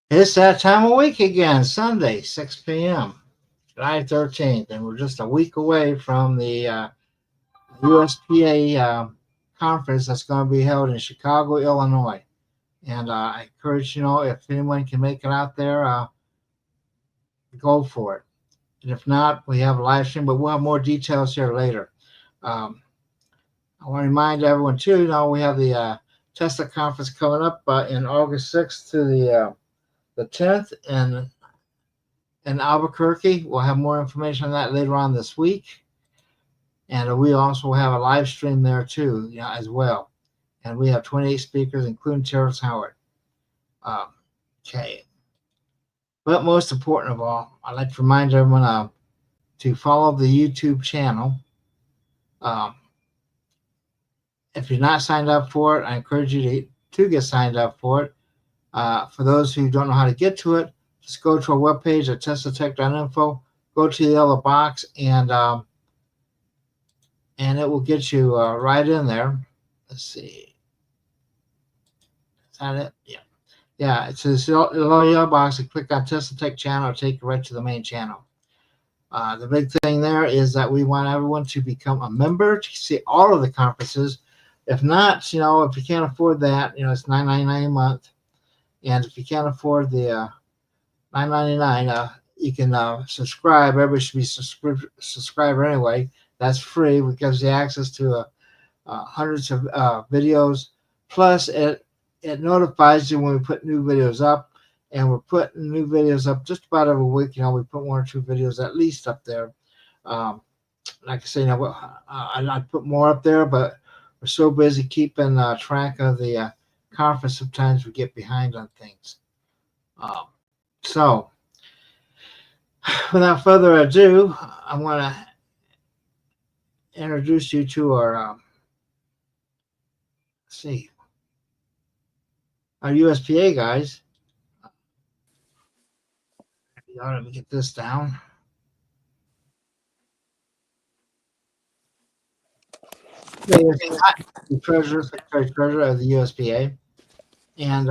It's that time of week again, Sunday, 6 p.m., July 13th, and we're just a week away from the USPA conference that's going to be held in Chicago, Illinois. And I encourage, if anyone can make it out there, go for it. And if not, we have a live stream, but we'll have more details here later. Um, I want to remind everyone, too, we have the Tesla conference coming up in August 6th to the 10th, and in Albuquerque. We'll have more information on that later on this week. And we also have a live stream there too, as well. And we have 28 speakers, including Terrence Howard. Okay. But most important of all, I'd like to remind everyone to follow the YouTube channel. If you're not signed up for it, I encourage you to get signed up for it. For those who don't know how to get to it, just go to our webpage at teslatech.info, go to the yellow box, and it will get you right in there. Let's see. Is that it? Yeah. Yeah, it's this little yellow box. You click on Tesla Tech channel, it'll take you right to the main channel. The big thing there is that we want everyone to become a member to see all of the conferences. If not, if you can't afford that, it's $9.99 a month. And if you can't afford the $9.99, you can subscribe. Everybody should be subscriber anyway. That's free. It gives you access to hundreds of videos. Plus, it notifies you when we put new videos up. And we're putting new videos up just about every week. We put one or two videos at least up there. Like I say, I'd put more up there, but we're so busy keeping track of the conference. Sometimes we get behind on things. So, without further ado, I want to introduce you to our our USPA guys. Let me get this down. Secretary Treasurer of the USPA, and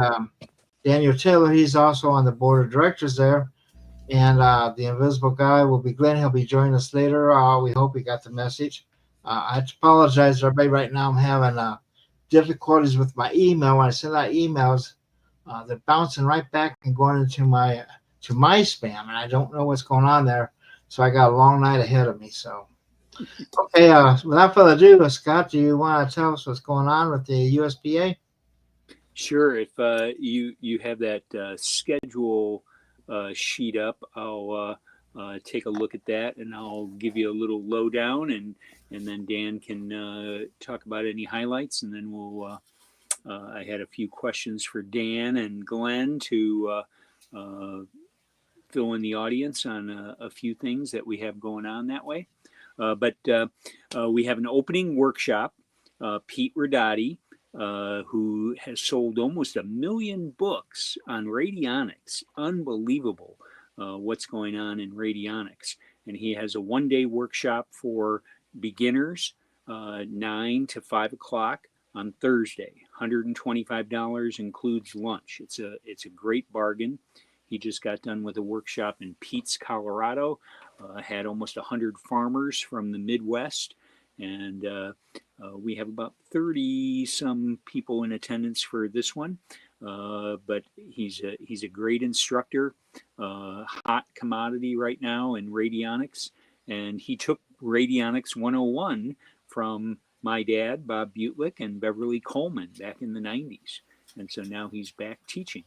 Daniel Taylor. He's also on the board of directors there. And the invisible guy will be Glenn. He'll be joining us later. We hope he got the message. I apologize to everybody right now. I'm having difficulties with my email. When I send out emails, they're bouncing right back and going into my spam, and I don't know what's going on there. So I got a long night ahead of me. So, okay. Without further ado, Scott, do you want to tell us what's going on with the USPA? Sure. If you have that schedule sheet up, I'll take a look at that, and I'll give you a little lowdown, and then Dan can talk about any highlights, and then we'll. I had a few questions for Dan and Glenn to fill in the audience on a few things that we have going on that way. But we have an opening workshop. Pete Radati, who has sold almost 1 million books on radionics. Unbelievable what's going on in radionics. And he has a one-day workshop for beginners, 9 to 5 o'clock on Thursday. $125 includes lunch. It's a great bargain. He just got done with a workshop in Pete's, Colorado. Had almost 100 farmers from the Midwest, and we have about 30 some people in attendance for this one. But he's a great instructor, hot commodity right now in radionics, and he took Radionics 101 from my dad, Bob Beutlich, and Beverly Coleman back in the 90s, and so now he's back teaching.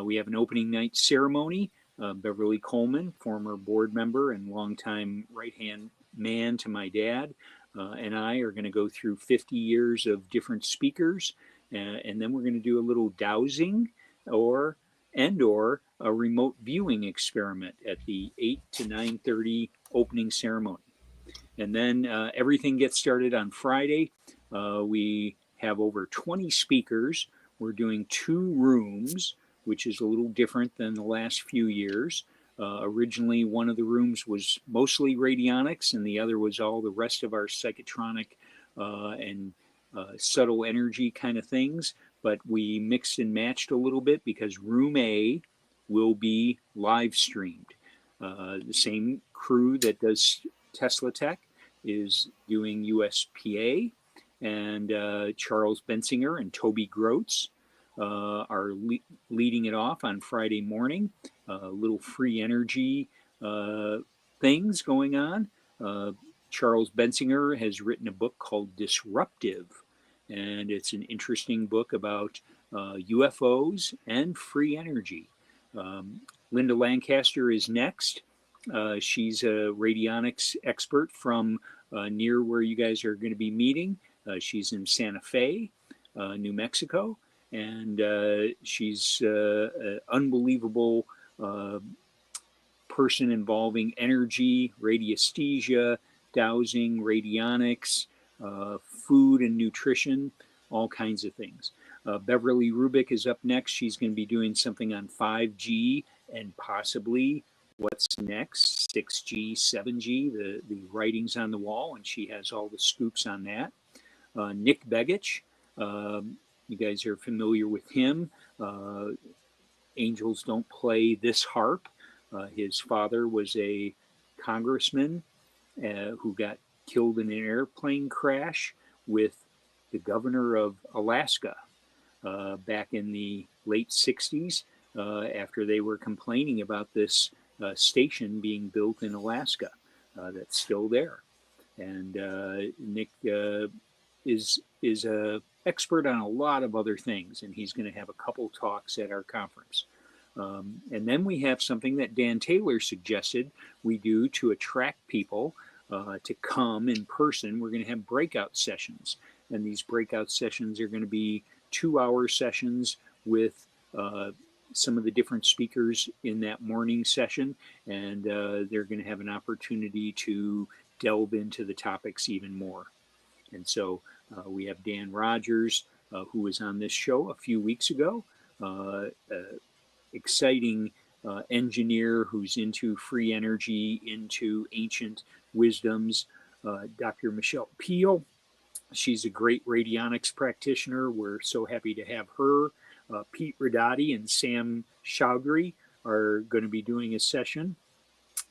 We have an opening night ceremony. Beverly Coleman, former board member and longtime right-hand man to my dad, and I are going to go through 50 years of different speakers, and then we're going to do a little dowsing or a remote viewing experiment at the 8 to 9:30 opening ceremony. And then everything gets started on Friday. We have over 20 speakers. We're doing 2 rooms, which is a little different than the last few years. Originally, one of the rooms was mostly radionics, and the other was all the rest of our psychotronic and subtle energy kind of things. But we mixed and matched a little bit because room A will be live streamed. The same crew that does Tesla Tech is doing USPA, and Charles Bensinger and Toby Groats are leading it off on Friday morning. Little free energy things going on. Charles Bensinger has written a book called Disruptive, and it's an interesting book about UFOs and free energy. Linda Lancaster is next. She's a radionics expert from near where you guys are going to be meeting. She's in Santa Fe, New Mexico, and she's an unbelievable person involving energy, radiesthesia, dowsing, radionics, food and nutrition, all kinds of things. Beverly Rubik is up next. She's going to be doing something on 5G and possibly what's next, 6G, 7G, the writings on the wall, and she has all the scoops on that. Nick Begich, you guys are familiar with him. Angels Don't Play This Harp. His father was a congressman who got killed in an airplane crash with the governor of Alaska back in the late 60s after they were complaining about this station being built in Alaska that's still there. And Nick is a expert on a lot of other things, and he's going to have a couple talks at our conference. And then we have something that Dan Taylor suggested we do to attract people to come in person. We're going to have breakout sessions, and these breakout sessions are going to be 2-hour sessions with some of the different speakers in that morning session, and they're going to have an opportunity to delve into the topics even more. And so we have Dan Rogers, who was on this show a few weeks ago, exciting engineer who's into free energy, into ancient wisdoms. Dr. Michelle Peel, she's a great radionics practitioner. We're so happy to have her. Pete Radati and Sam Chowdhury are going to be doing a session.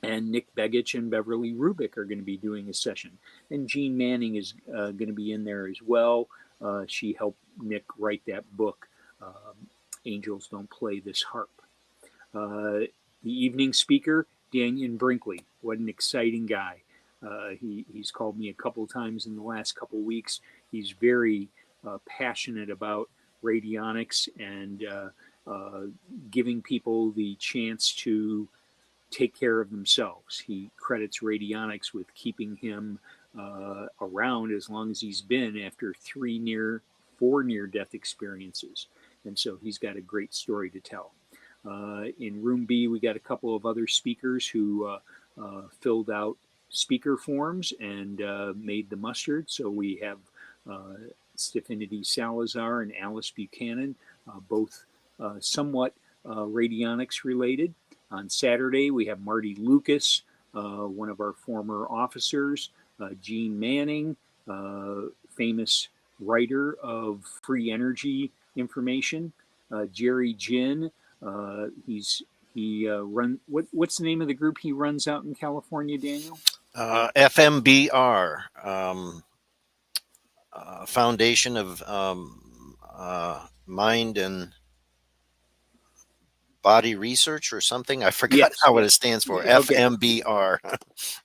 And Nick Begich and Beverly Rubik are going to be doing a session. And Jean Manning is going to be in there as well. She helped Nick write that book, Angels Don't Play This Harp. The evening speaker, Daniel Brinkley. What an exciting guy. He's called me a couple times in the last couple weeks. He's very passionate about radionics and giving people the chance to take care of themselves. He credits radionics with keeping him around as long as he's been after 4 near-death experiences. And so he's got a great story to tell. In room B, we got a couple of other speakers who filled out speaker forms and made the mustard. So we have Stefanity Salazar and Alice Buchanan, both somewhat radionics related. On Saturday, we have Marty Lucas, one of our former officers, Jean Manning, famous writer of free energy information, Jerry Jin. What's the name of the group he runs out in California, Daniel? FMBR, Foundation of Mind and Body Research or something. I forgot what it stands for. Okay. FMBR.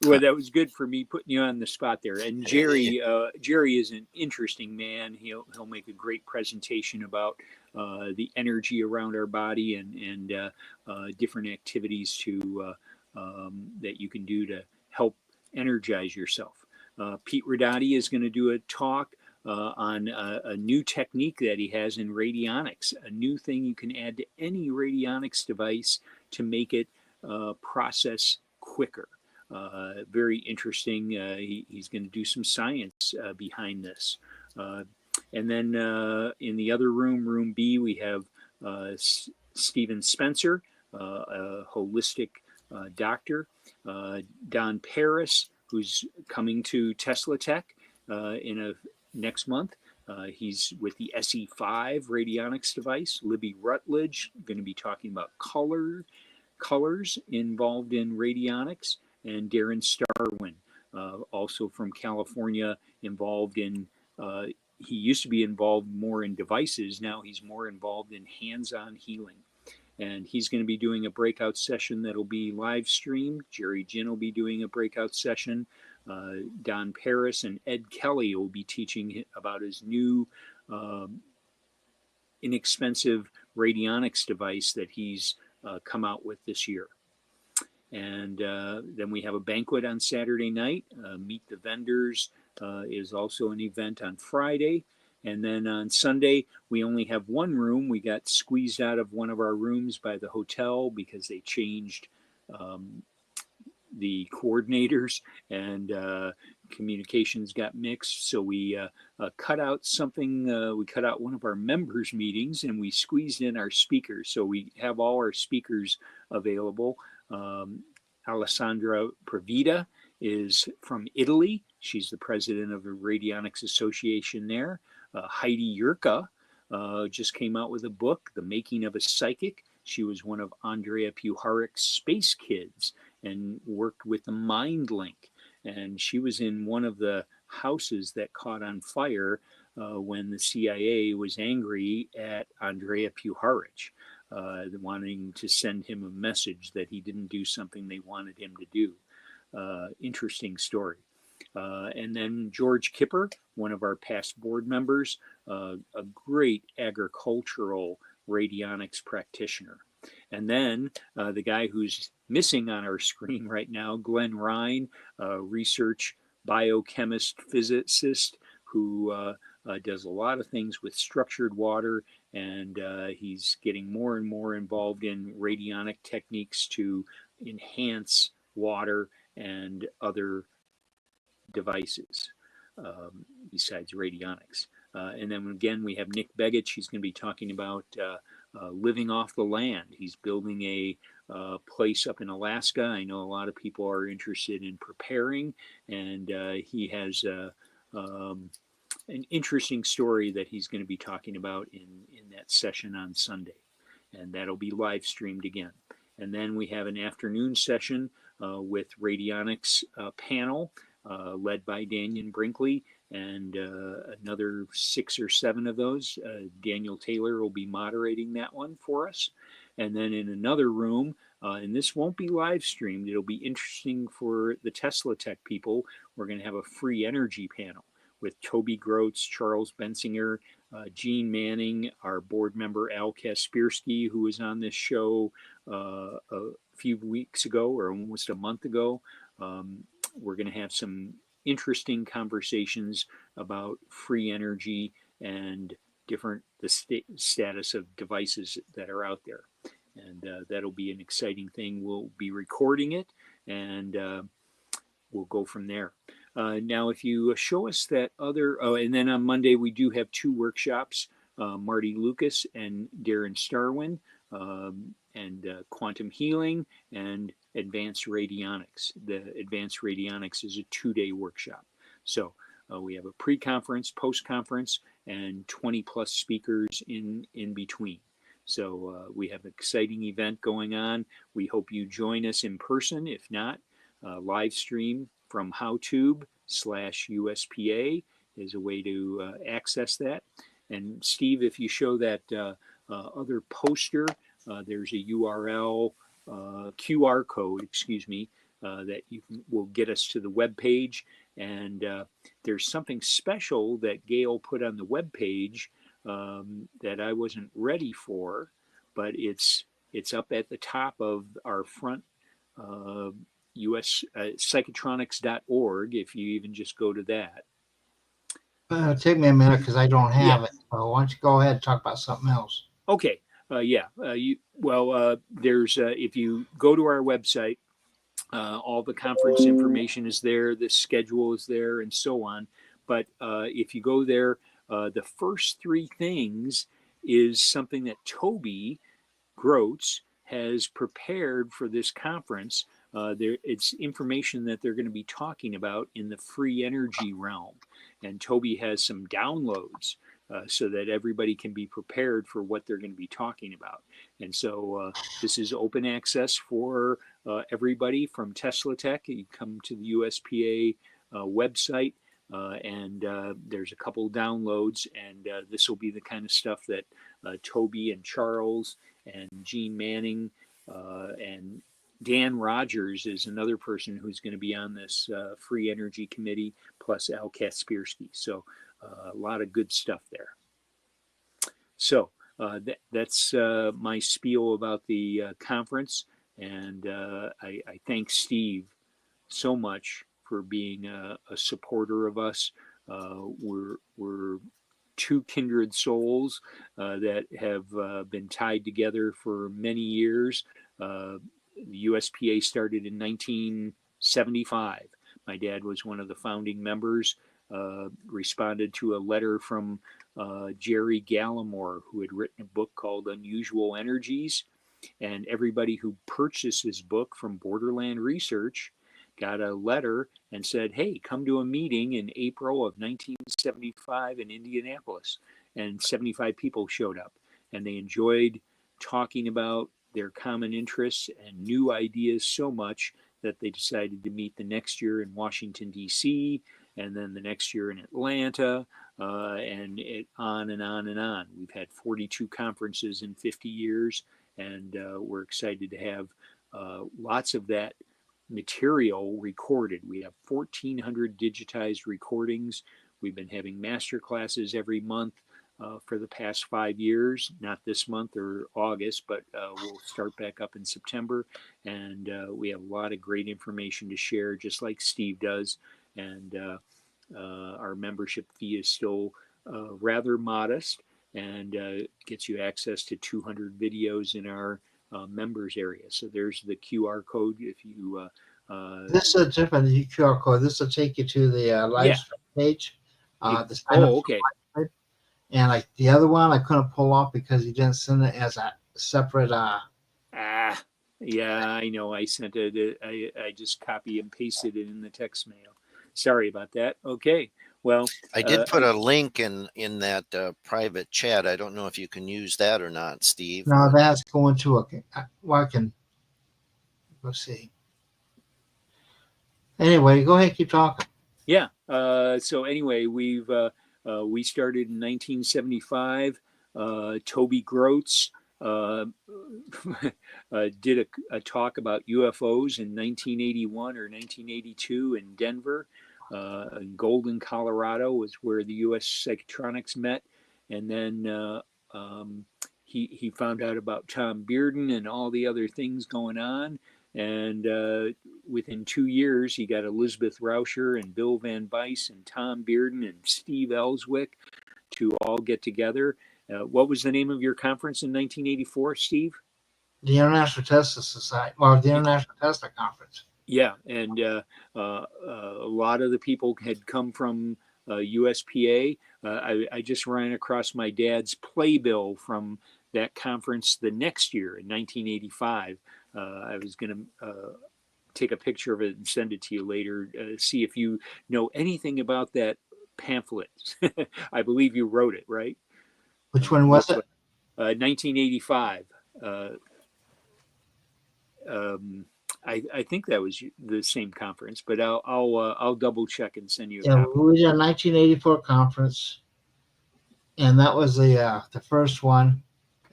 Well, that was good for me putting you on the spot there. And Jerry is an interesting man. He'll make a great presentation about the energy around our body and different activities that you can do to help energize yourself. Pete Radati is going to do a talk on a new technique that he has in radionics, a new thing you can add to any radionics device to make it process quicker. Very interesting. He's going to do some science behind this. And then in the other room, room B, we have Stephen Spencer, a holistic doctor, Don Paris, who's coming to Tesla Tech next month. He's with the SE5 Radionics device. Libby Rutledge, going to be talking about colors involved in radionics. And Darren Starwin, also from California, involved in, he used to be involved more in devices. Now he's more involved in hands-on healing. And he's going to be doing a breakout session that'll be live streamed. Jerry Ginn will be doing a breakout session. Don Paris and Ed Kelly will be teaching about his new inexpensive radionics device that he's come out with this year. And then we have a banquet on Saturday night. Meet the Vendors is also an event on Friday. And then on Sunday, we only have one room. We got squeezed out of one of our rooms by the hotel because they changed the coordinators, and communications got mixed. So we cut out something. We cut out one of our members' meetings, and we squeezed in our speakers. So we have all our speakers available. Alessandra Pravita is from Italy. She's the president of the Radionics Association there. Heidi Yurka just came out with a book, The Making of a Psychic. She was one of Andrea Puharich's space kids and worked with the Mind Link. And she was in one of the houses that caught on fire when the CIA was angry at Andrea Puharich, wanting to send him a message that he didn't do something they wanted him to do. Interesting story. And then George Kipper, one of our past board members, a great agricultural radionics practitioner. And then the guy who's missing on our screen right now, Glen Rein, research biochemist physicist who does a lot of things with structured water, and he's getting more and more involved in radionic techniques to enhance water and other devices besides radionics. And then again, we have Nick Begich. He's going to be talking about living off the land. He's building a place up in Alaska. I know a lot of people are interested in preparing, and he has an interesting story that he's going to be talking about in that session on Sunday, and that'll be live streamed again. And then we have an afternoon session with Radionics panel led by Daniel Brinkley, and another 6 or 7 of those. Daniel Taylor will be moderating that one for us. And then in another room, and this won't be live streamed, it'll be interesting for the Tesla Tech people, we're going to have a free energy panel with Toby Groats, Charles Bensinger, Gene Manning, our board member Al Kaspersky, who was on this show a few weeks ago or almost a month ago. We're going to have some interesting conversations about free energy and the status of devices that are out there. And that'll be an exciting thing. We'll be recording it, and we'll go from there. Now, if you show us that other, and then on Monday we do have 2 workshops, Marty Lucas and Darren Starwin, and quantum healing and advanced radionics. The advanced radionics is a 2-day workshop. So we have a pre-conference, post-conference, and 20 plus speakers in between. So we have an exciting event going on. We hope you join us in person. If not, live stream from howtube/USPA is a way to access that. And Steve, if you show that other poster, there's a URL, QR code, that will get us to the web page. And there's something special that Gail put on the web page that I wasn't ready for, but it's up at the top of our front psychotronics.org, if you even just go to that. Take me a minute because I don't have it. So why don't you go ahead and talk about something else? Okay. There's if you go to our website, all the conference information is there, the schedule is there, and so on. But if you go there, the first 3 things is something that Toby Groats has prepared for this conference. It's information that they're going to be talking about in the free energy realm. and Toby has some downloads so that everybody can be prepared for what they're going to be talking about. And so this is open access for everybody from Tesla Tech. You come to the USPA website, and there's a couple downloads, and this will be the kind of stuff that Toby and Charles and Gene Manning and Dan Rogers is another person who's going to be on this free energy committee, plus Al Kaspersky. So a lot of good stuff there. So that's my spiel about the conference, and I thank Steve so much for being a supporter of us. We're two kindred souls that have been tied together for many years. The USPA started in 1975. My dad was one of the founding members, responded to a letter from Jerry Gallimore, who had written a book called Unusual Energies. And everybody who purchased his book from Borderland Research got a letter and said, hey, come to a meeting in April of 1975 in Indianapolis. And 75 people showed up, and they enjoyed talking about their common interests and new ideas so much that they decided to meet the next year in Washington, D.C., and then the next year in Atlanta, and on and on and on. We've had 42 conferences in 50 years, and we're excited to have lots of that material recorded. We have 1,400 digitized recordings. We've been having master classes every month for the past 5 years, not this month or August, but we'll start back up in September. And we have a lot of great information to share, just like Steve does. And our membership fee is still rather modest, and gets you access to 200 videos in our members area. So there's the QR code. If you this is a different QR code. This will take you to the live stream page. The sign up okay. And like the other one, I couldn't pull off because you didn't send it as a separate. Yeah, I know. I sent it. I just copy and pasted it in the text mail. Sorry about that. Okay. Well, I did put a link in that private chat. I don't know if you can use that or not, Steve. No, that's going to a. Well, I can. Let's see. Anyway, go ahead, keep talking. Yeah. So anyway, we started in 1975. Toby Groats did a talk about UFOs in 1981 or 1982 in Denver. Golden, Colorado was where the US Psychotronics met. And then he found out about Tom Bearden and all the other things going on. And within 2 years, he got Elizabeth Rauscher and Bill Van Bice and Tom Bearden and Steve Ellswick to all get together. What was the name of your conference in 1984, Steve? The International Tesla Society, or the International Tesla Conference. Yeah, and a lot of the people had come from USPA. I just ran across my dad's playbill from that conference the next year in 1985. I was going to take a picture of it and send it to you later, see if you know anything about that pamphlet. I believe you wrote it, right? Which one was it? 1985. I think that was the same conference, but I'll double check and send you a copy. We did a 1984 conference, and that was the first one.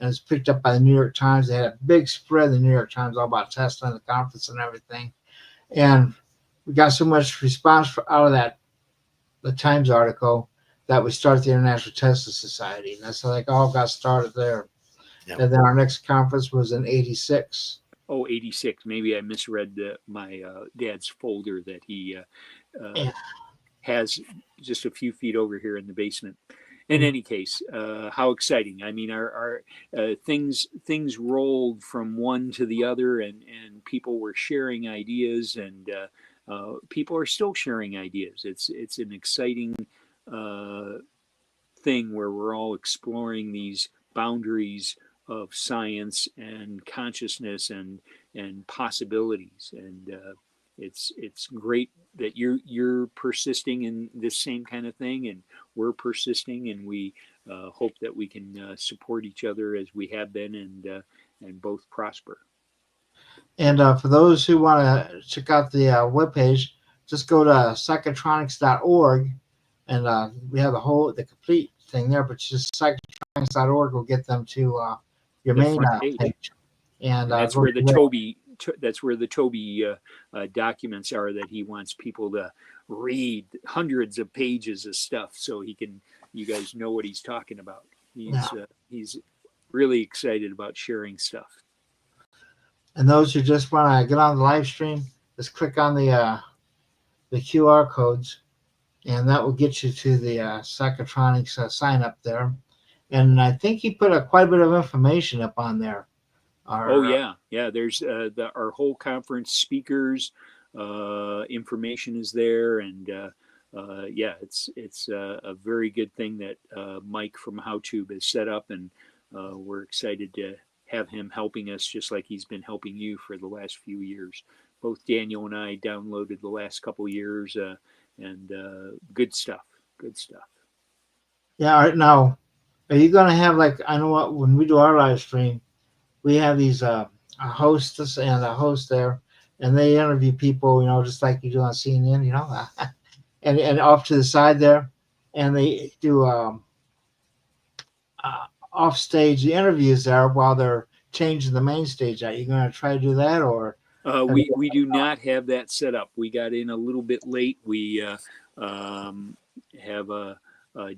And it was picked up by the New York Times. They had a big spread in the New York Times all about Tesla and the conference and everything. And we got so much response out of that, the Times article, that we started the International Tesla Society. And that's like all got started there. Yep. And then our next conference was in 86. Oh, 86. Maybe I misread my dad's folder that he has just a few feet over here in the basement. In any case, how exciting. I mean, our things rolled from one to the other, and people were sharing ideas, and people are still sharing ideas. It's an exciting thing where we're all exploring these boundaries of science and consciousness and possibilities. And it's great that you're persisting in this same kind of thing, and we're persisting, and we hope that we can support each other as we have been, and both prosper. And for those who want to check out the webpage, just go to psychotronics.org, and we have the complete thing there. But just psychotronics.org will get them to your The main front page. page, and that's go where the to Toby that's where the Toby documents are that he wants people to read hundreds of pages of stuff so you guys know what he's talking about. He's really excited about sharing stuff. And those who just want to get on the live stream, just click on the QR codes, and that will get you to the Psychotronics sign up there. And I think he put quite a bit of information up on there. There's our whole conference speakers information is there, and it's a very good thing that Mike from HowTube has set up, and we're excited to have him helping us just like he's been helping you for the last few years. Both Daniel and I downloaded the last couple years, and good stuff. Yeah. All right. Now, are you going to have, like, I know what, when we do our live stream, we have these a hostess and a host there, and they interview people, just like you do on CNN, and off to the side there, and they do off stage the interviews there while they're changing the main stage out. You going to try to do that, or? We do not have that set up. We got in a little bit late. We have a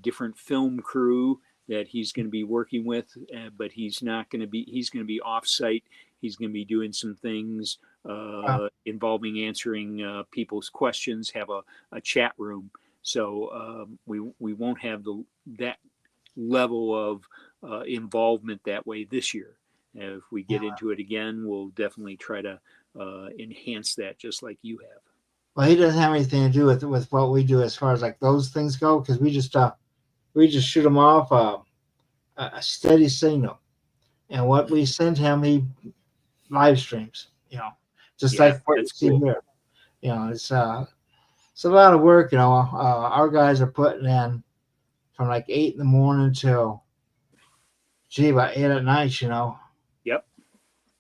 different film crew that he's going to be working with, but he's not going to be. He's going to be off site. He's going to be doing some things involving answering people's questions. Have a chat room, so we won't have that level of involvement that way this year. If we get into it again, we'll definitely try to enhance that, just like you have. Well, he doesn't have anything to do with what we do as far as like those things go, because we just shoot them off a steady signal, and what we send him, he live streams. Like what you see cool. Here. It's a lot of work. Our guys are putting in from like 8 a.m. till about 8 p.m. Yep.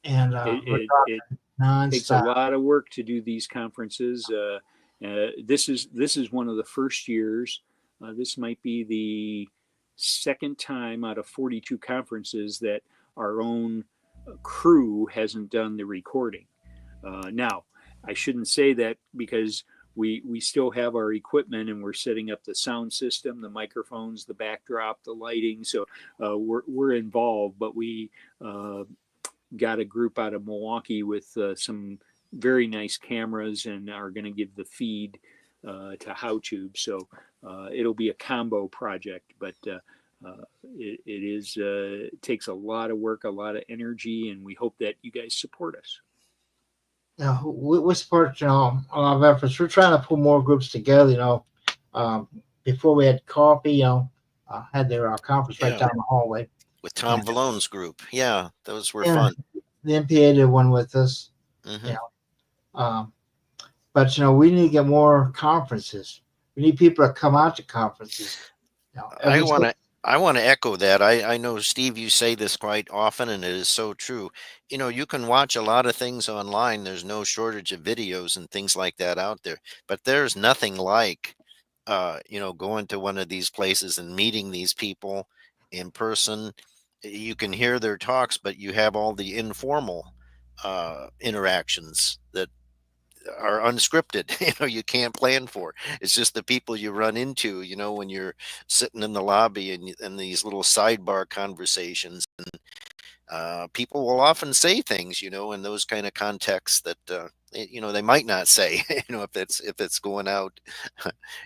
And it takes a lot of work to do these conferences. This is one of the first years. This might be the second time out of 42 conferences that our own crew hasn't done the recording. Now, I shouldn't say that because we still have our equipment and we're setting up the sound system, the microphones, the backdrop, the lighting. So we're involved, but we got a group out of Milwaukee with some very nice cameras and are going to give the feed to HowTube. So it'll be a combo project, but it takes a lot of work, a lot of energy, and we hope that you guys support us. We support, a lot of efforts. We're trying to pull more groups together, before we had coffee, had their conference right down the hallway. With Tom Vallone's group. Yeah, those were fun. The MPA did one with us. Mm-hmm. But, we need to get more conferences. We need people to come out to conferences. I want to echo that. I know, Steve, you say this quite often, and it is so true. You can watch a lot of things online. There's no shortage of videos and things like that out there. But there's nothing like, going to one of these places and meeting these people in person. You can hear their talks, but you have all the informal interactions that are unscripted. You can't plan for. It's just the people you run into, when you're sitting in the lobby and these little sidebar conversations, and people will often say things, in those kind of contexts that they might not say, if it's going out,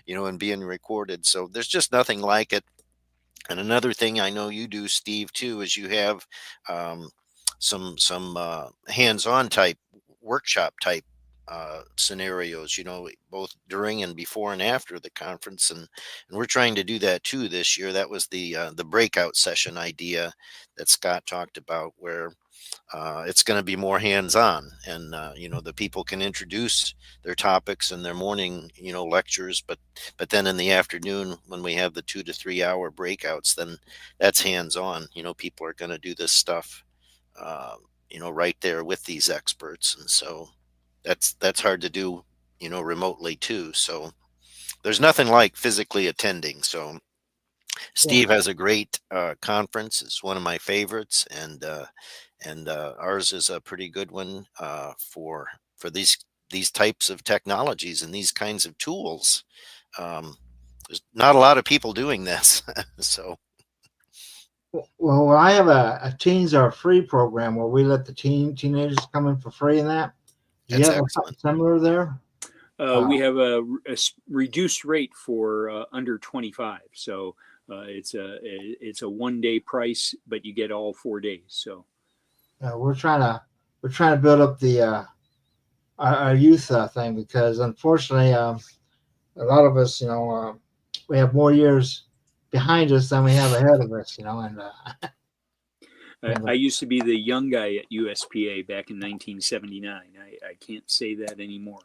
and being recorded. So there's just nothing like it. And another thing I know you do, Steve, too, is you have some hands-on type workshop type scenarios, both during and before and after the conference, and we're trying to do that too this year. That was the breakout session idea that Scott talked about, where it's going to be more hands-on, and the people can introduce their topics in their morning lectures, but then in the afternoon, when we have the 2 to 3 hour breakouts, then that's hands-on. People are going to do this stuff right there with these experts, and so that's hard to do remotely too. So there's nothing like physically attending. So Yeah. Steve has a great conference. It's one of my favorites, and ours is a pretty good one for these types of technologies and these kinds of tools. There's not a lot of people doing this, so Well, I have a teens are free program where we let the teenagers come in for free and that. Do you that's have something excellent. similar there? We have a reduced rate for under 25, so it's a 1 day price, but you get all 4 days. So We're trying to build up the our youth thing, because unfortunately, a lot of us, we have more years behind us than we have ahead of us, and I used to be the young guy at USPA back in 1979. I can't say that anymore.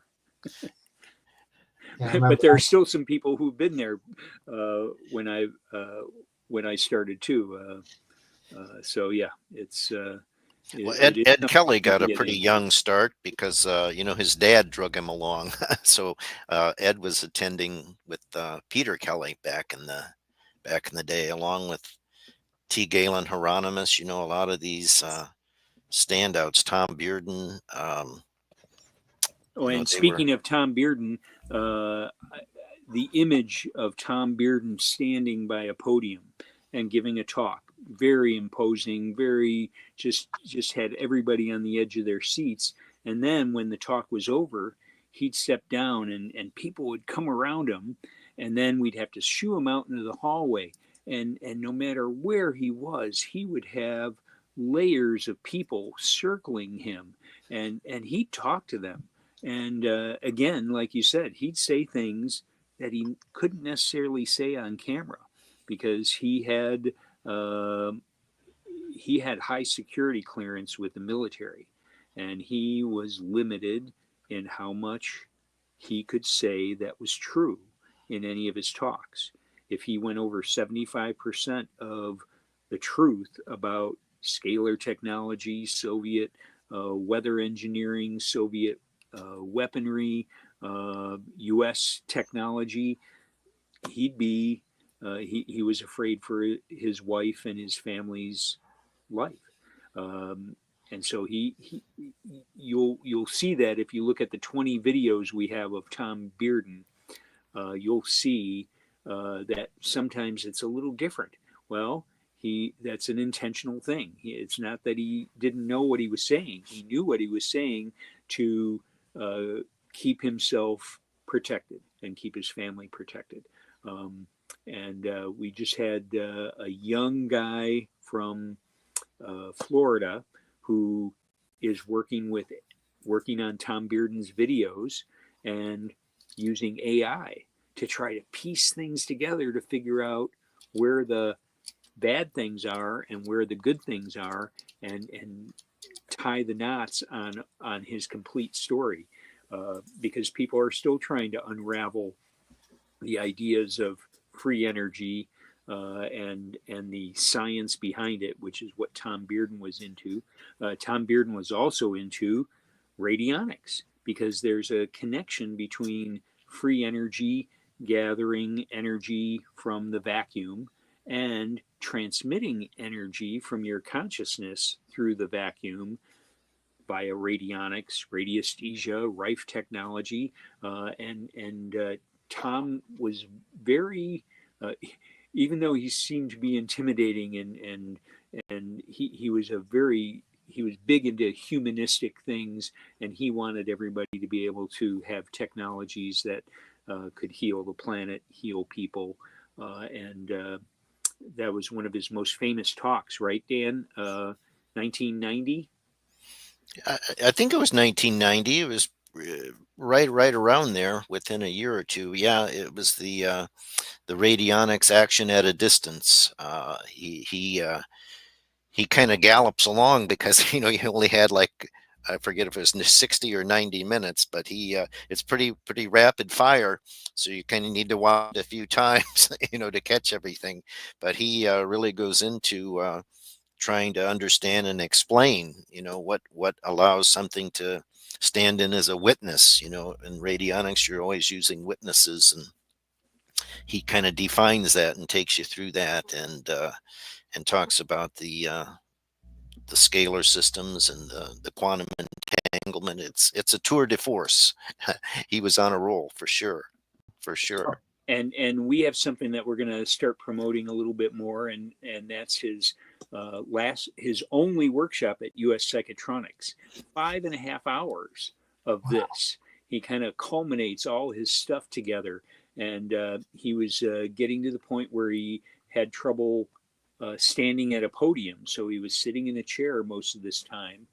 yeah, But there are still some people who've been there when I started too. So yeah, it's Well, it is Ed something Kelly to got a get pretty into. young start because his dad drug him along. So Ed was attending with Peter Kelly back in the day, along with T. Galen Hieronymus. A lot of these standouts. Tom Bearden. Oh, and They were. speaking of Tom Bearden, the image of Tom Bearden standing by a podium and giving a talk, very imposing, very just had everybody on the edge of their seats. And then when the talk was over, he'd step down and people would come around him, and then we'd have to shoo him out into the hallway. And no matter where he was, he would have layers of people circling him, and he'd talk to them. And again, like you said, he'd say things that he couldn't necessarily say on camera because uh, he had high security clearance with the military, and he was limited in how much he could say that was true in any of his talks. If he went over 75% of the truth about scalar technology, Soviet weather engineering, Soviet weaponry, U.S. technology, he'd be he was afraid for his wife and his family's life. Um, and so you'll see that if you look at the 20 videos we have of Tom Bearden, you'll see that sometimes it's a little different. Well, that's an intentional thing. It's not that he didn't know what he was saying. He knew what he was saying to uh, keep himself protected and keep his family protected. Um, and we just had a young guy from Florida who is working on Tom Bearden's videos and using AI to try to piece things together to figure out where the bad things are and where the good things are, and tie the knots on his complete story, because people are still trying to unravel the ideas of free energy, and the science behind it, which is what Tom Bearden was into. Tom Bearden was also into radionics because there's a connection between free energy, gathering energy from the vacuum, and transmitting energy from your consciousness through the vacuum via radionics, radiesthesia, Rife technology, and Tom was very, uh, even though he seemed to be intimidating, and he was big into humanistic things, and he wanted everybody to be able to have technologies that could heal the planet, heal people, and that was one of his most famous talks, right, Dan? 1990. I think it was 1990. It was right around there within a year or two. Yeah, it was the Radionics Action at a Distance. He kind of gallops along because he only had like, I forget if it was 60 or 90 minutes, but it's pretty rapid fire, so you kind of need to watch it a few times to catch everything. But he really goes into trying to understand and explain what allows something to stand in as a witness. In radionics you're always using witnesses, and he kind of defines that and takes you through that, and talks about the scalar systems and the quantum entanglement. It's a tour de force. He was on a roll for sure, for sure. And we have something that we're going to start promoting a little bit more, and that's his only workshop at US Psychotronics. 5.5 hours of this. He kind of culminates all his stuff together, and he was getting to the point where he had trouble standing at a podium, so he was sitting in a chair most of this time.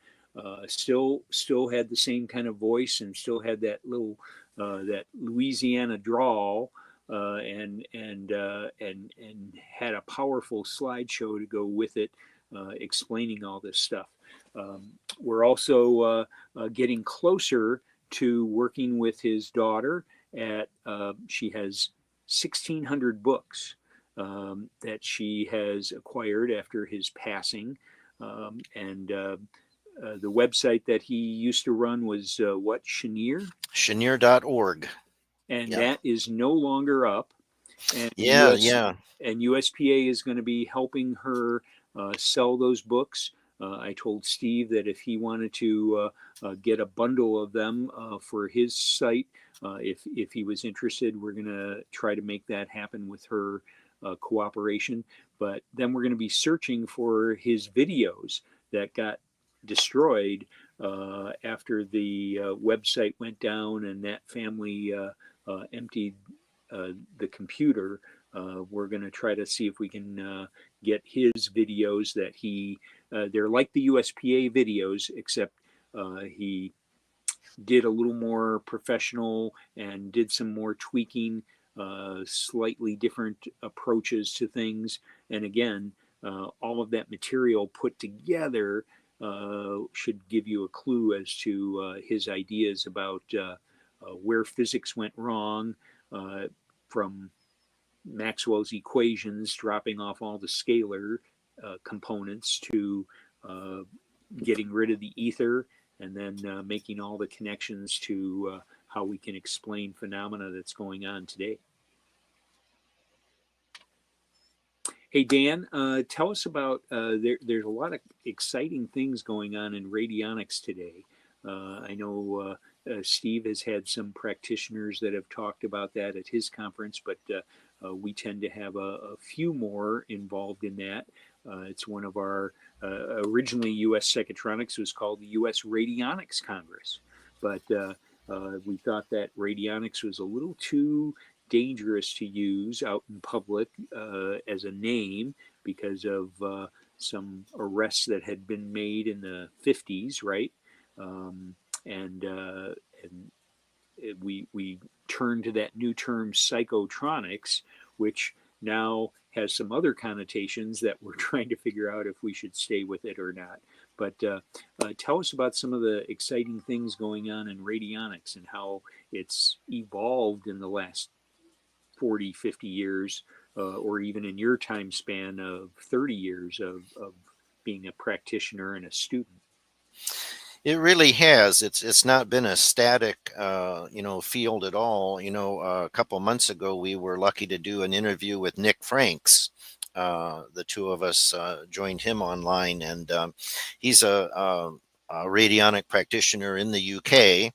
Still had the same kind of voice, and still had that little that Louisiana drawl, and had a powerful slideshow to go with it, explaining all this stuff. We're also getting closer to working with his daughter. She has 1,600 books that she has acquired after his passing, and the website that he used to run was what, Chenier? Chenier.org. And that is no longer up. And yeah. And USPA is going to be helping her sell those books. I told Steve that if he wanted to get a bundle of them for his site, if he was interested, we're going to try to make that happen with her cooperation. But then we're going to be searching for his videos that got destroyed after the website went down and that family emptied the computer. We're going to try to see if we can get his videos that they're like the USPA videos, except he did a little more professional and did some more tweaking, slightly different approaches to things. And again, all of that material put together should give you a clue as to his ideas about where physics went wrong, from Maxwell's equations, dropping off all the scalar components, to getting rid of the ether, and then making all the connections to how we can explain phenomena that's going on today. Hey, Dan, tell us about, there's a lot of exciting things going on in radionics today. I know Steve has had some practitioners that have talked about that at his conference, but we tend to have a few more involved in that. It's one of our, originally US Psychotronics was called the US Radionics Congress, but we thought that radionics was a little too dangerous to use out in public as a name because of some arrests that had been made in the 50s, right? And we turned to that new term psychotronics, which now has some other connotations that we're trying to figure out if we should stay with it or not. But tell us about some of the exciting things going on in radionics and how it's evolved in the last 40, 50 years, or even in your time span of 30 years of being a practitioner and a student. It really has. It's not been a static, field at all. A couple months ago, we were lucky to do an interview with Nick Franks. The two of us joined him online, and he's a radionic practitioner in the UK,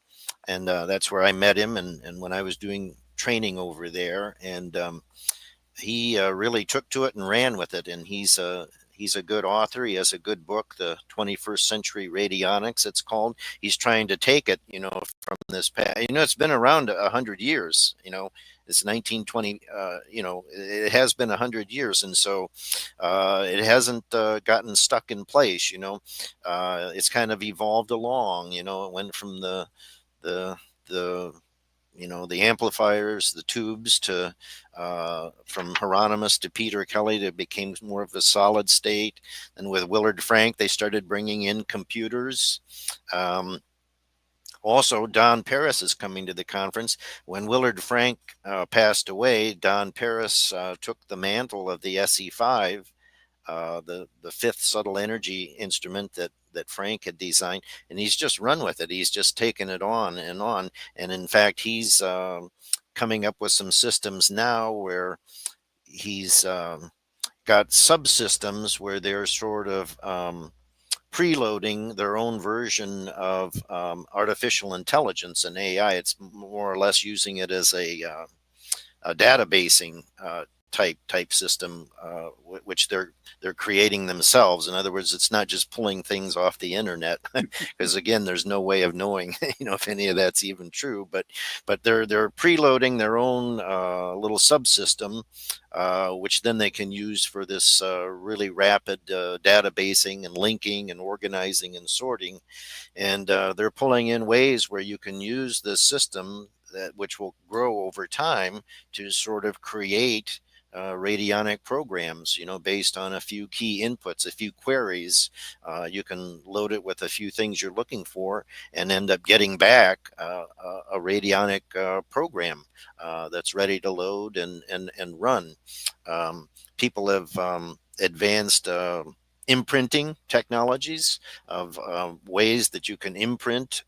and that's where I met him. And when I was doing training over there, and he really took to it and ran with it. And he's a good author. He has a good book, The 21st Century Radionics, it's called. He's trying to take it, from this past. It's been around 100 years. It's 1920. It has been 100 years, and so it hasn't gotten stuck in place. It's kind of evolved along. It went from the the the amplifiers, the tubes to from Hieronymus to Peter Kelly, that became more of a solid state. And with Willard Frank, they started bringing in computers. Also, Don Paris is coming to the conference. When Willard Frank passed away, Don Paris took the mantle of the SE5, the fifth subtle energy instrument that Frank had designed, and he's just run with it. He's just taken it on and on. And in fact, he's coming up with some systems now where he's got subsystems where they're sort of preloading their own version of artificial intelligence and AI. It's more or less using it as a databasing type system, which they're creating themselves. In other words, it's not just pulling things off the internet, because again, there's no way of knowing if any of that's even true. But they're preloading their own little subsystem, which then they can use for this really rapid databasing and linking and organizing and sorting. And they're pulling in ways where you can use this system which will grow over time to sort of create radionic programs, based on a few key inputs, a few queries. You can load it with a few things you're looking for and end up getting back a radionic program that's ready to load and run. People have advanced imprinting technologies of ways that you can imprint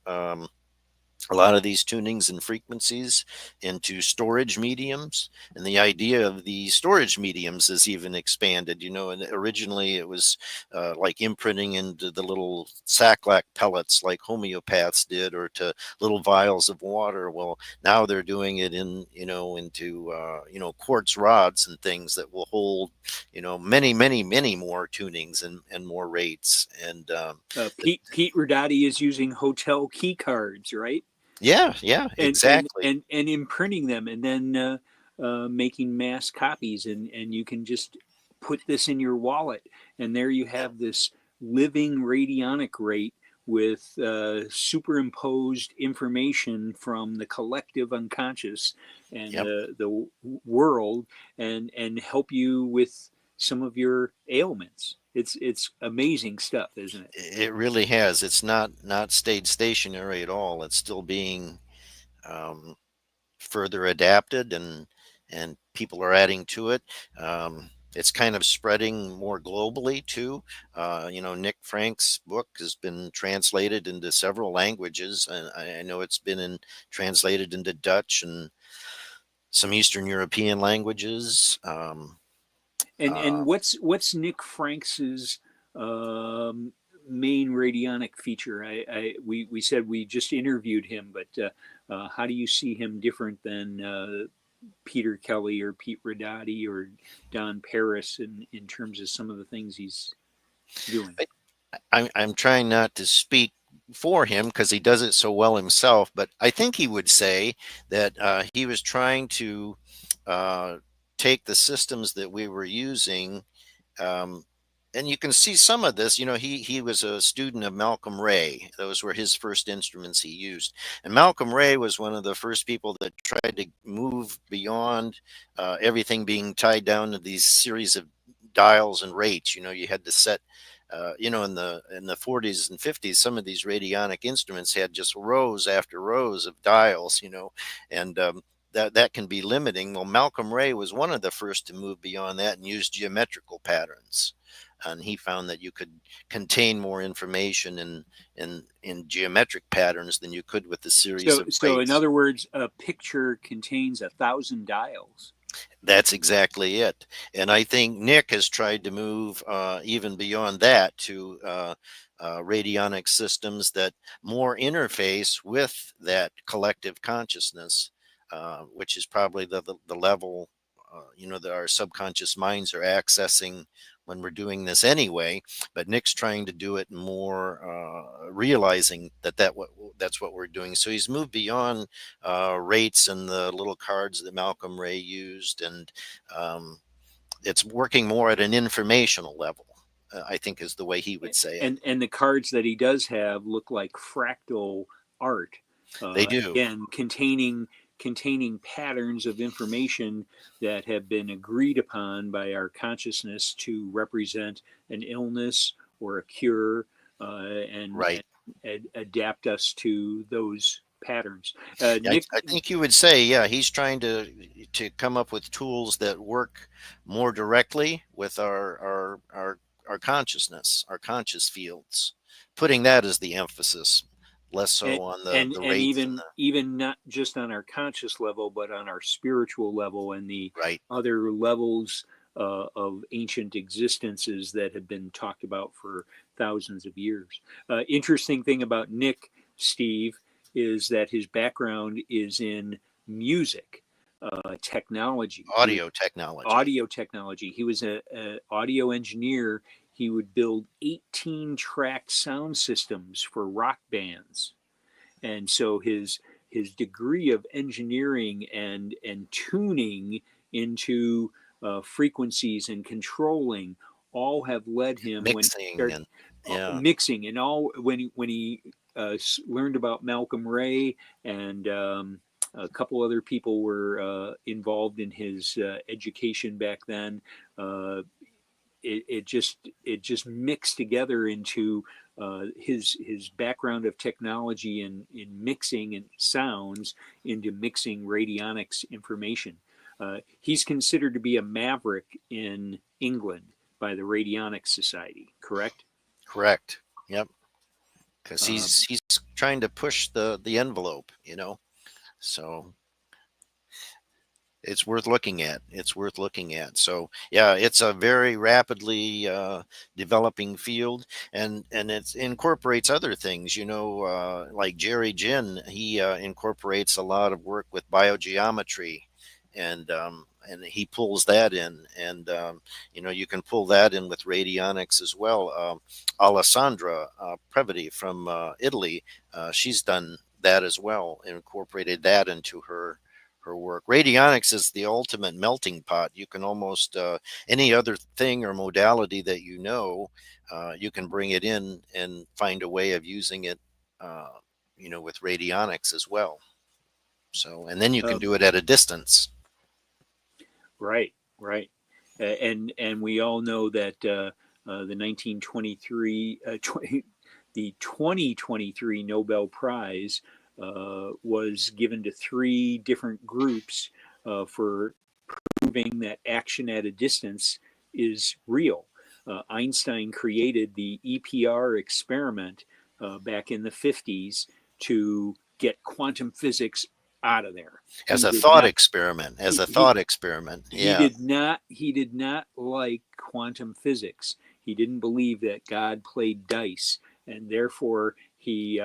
a lot of these tunings and frequencies into storage mediums. And the idea of the storage mediums is even expanded, and originally it was like imprinting into the little saclac pellets like homeopaths did, or to little vials of water. Well, now they're doing it into quartz rods and things that will hold many more tunings and more rates. And Pete Radati is using hotel key cards, right? Yeah, exactly. And imprinting them, and then making mass copies, and you can just put this in your wallet, and there you have this living radionic rate with superimposed information from the collective unconscious and the world, and help you with some of your ailments. It's amazing stuff, isn't it? It really has. It's not stayed stationary at all. It's still being further adapted, and people are adding to it. It's kind of spreading more globally too. Nick Frank's book has been translated into several languages, and I know it's been translated into Dutch and some Eastern European languages. And what's Nick Frank's main radionic feature? We said we just interviewed him, but how do you see him different than Peter Kelly or Pete Radati or Don Paris in terms of some of the things he's doing? I'm trying not to speak for him because he does it so well himself, but I think he would say that he was trying to take the systems that we were using, and you can see some of this. He was a student of Malcolm Ray. Those were his first instruments he used, and Malcolm Ray was one of the first people that tried to move beyond everything being tied down to these series of dials and rates. You had to set in the 40s and 50s, some of these radionic instruments had just rows after rows of dials, and that can be limiting. Well, Malcolm Ray was one of the first to move beyond that and use geometrical patterns. And he found that you could contain more information in geometric patterns than you could with the series of rates. So in other words, a picture contains 1,000 dials. That's exactly it. And I think Nick has tried to move even beyond that to radionic systems that more interface with that collective consciousness, which is probably the level that our subconscious minds are accessing when we're doing this anyway. But Nick's trying to do it more, realizing that's what we're doing. So he's moved beyond rates and the little cards that Malcolm Ray used, and it's working more at an informational level, I think is the way he would say it. And the cards that he does have look like fractal art. They do. Again, containing patterns of information that have been agreed upon by our consciousness to represent an illness or a cure, and Right. adapt us to those patterns. Yeah, Nick, I think you would say, yeah, he's trying to come up with tools that work more directly with our consciousness, our conscious fields, putting that as the emphasis, less so and on and, the and rates and even not just on our conscious level, but on our spiritual level and the right. other levels of ancient existences that have been talked about for thousands of years. Interesting thing about Nick, Steve, is that his background is in music, technology. Audio technology. Audio technology. He was a audio engineer. He would build 18-track sound systems for rock bands, and so his degree of engineering and tuning into frequencies and controlling all have led him when he Mixing started and yeah. mixing and all when he learned about Malcolm Ray and a couple other people were involved in his education back then. Uh, it just mixed together into his background of technology in mixing and sounds into mixing radionics information. He's considered to be a maverick in England by the Radionics Society, correct? Correct. Yep. Because Uh, he's trying to push the envelope, So it's worth looking at. It's worth looking at. So yeah, it's a very rapidly developing field, and it incorporates other things. Like Jerry Jin, he incorporates a lot of work with biogeometry, and he pulls that in, and you can pull that in with radionics as well. Alessandra Previti from Italy, she's done that as well, incorporated that into her work. Radionics is the ultimate melting pot. You can almost any other thing or modality that you can bring it in and find a way of using it, with radionics as well. So, and then you can uh, do it at a distance. right, right. And we all know that the 1923 the 2023 Nobel Prize was given to three different groups for proving that action at a distance is real. Einstein created the EPR experiment back in the 50s to get quantum physics out of there. As He a did thought not. experiment, He yeah. did not. He did not like quantum physics. He didn't believe that God played dice, and therefore he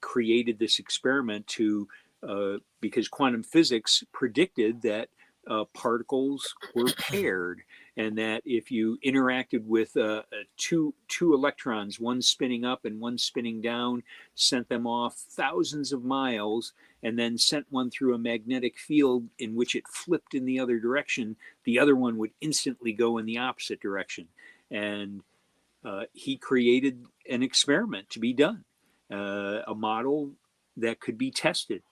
created this experiment because quantum physics predicted that particles were paired, and that if you interacted with two electrons, one spinning up and one spinning down, sent them off thousands of miles, and then sent one through a magnetic field in which it flipped in the other direction, the other one would instantly go in the opposite direction. And he created an experiment to be done, a model that could be tested.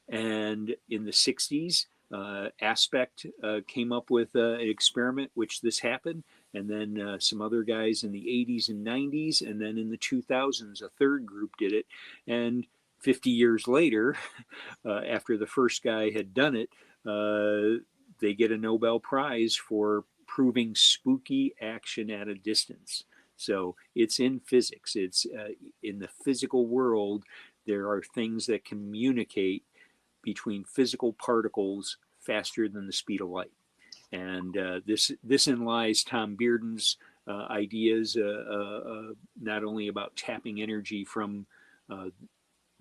And in the 60s, Aspect came up with an experiment which this happened, and then some other guys in the 80s and 90s, and then in the 2000s, a third group did it. And 50 years later, after the first guy had done it, they get a Nobel Prize for proving spooky action at a distance. So it's in physics. It's in the physical world. There are things that communicate between physical particles faster than the speed of light. And this in lies Tom Bearden's ideas, not only about tapping energy from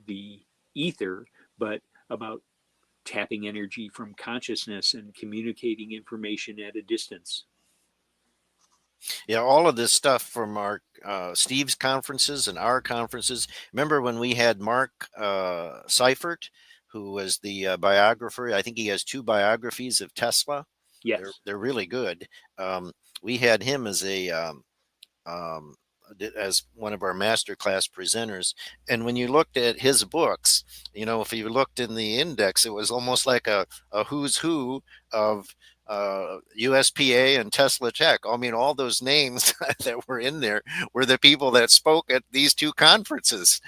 the ether, but about tapping energy from consciousness and communicating information at a distance. Yeah, all of this stuff from our Steve's conferences and our conferences. Remember when we had Mark Seifert, who was the biographer? I think he has two biographies of Tesla. Yes. They're really good. We had him as a as one of our masterclass presenters. And when you looked at his books, if you looked in the index, it was almost like a who's who of USPA and Tesla Tech. I mean, all those names that were in there were the people that spoke at these two conferences.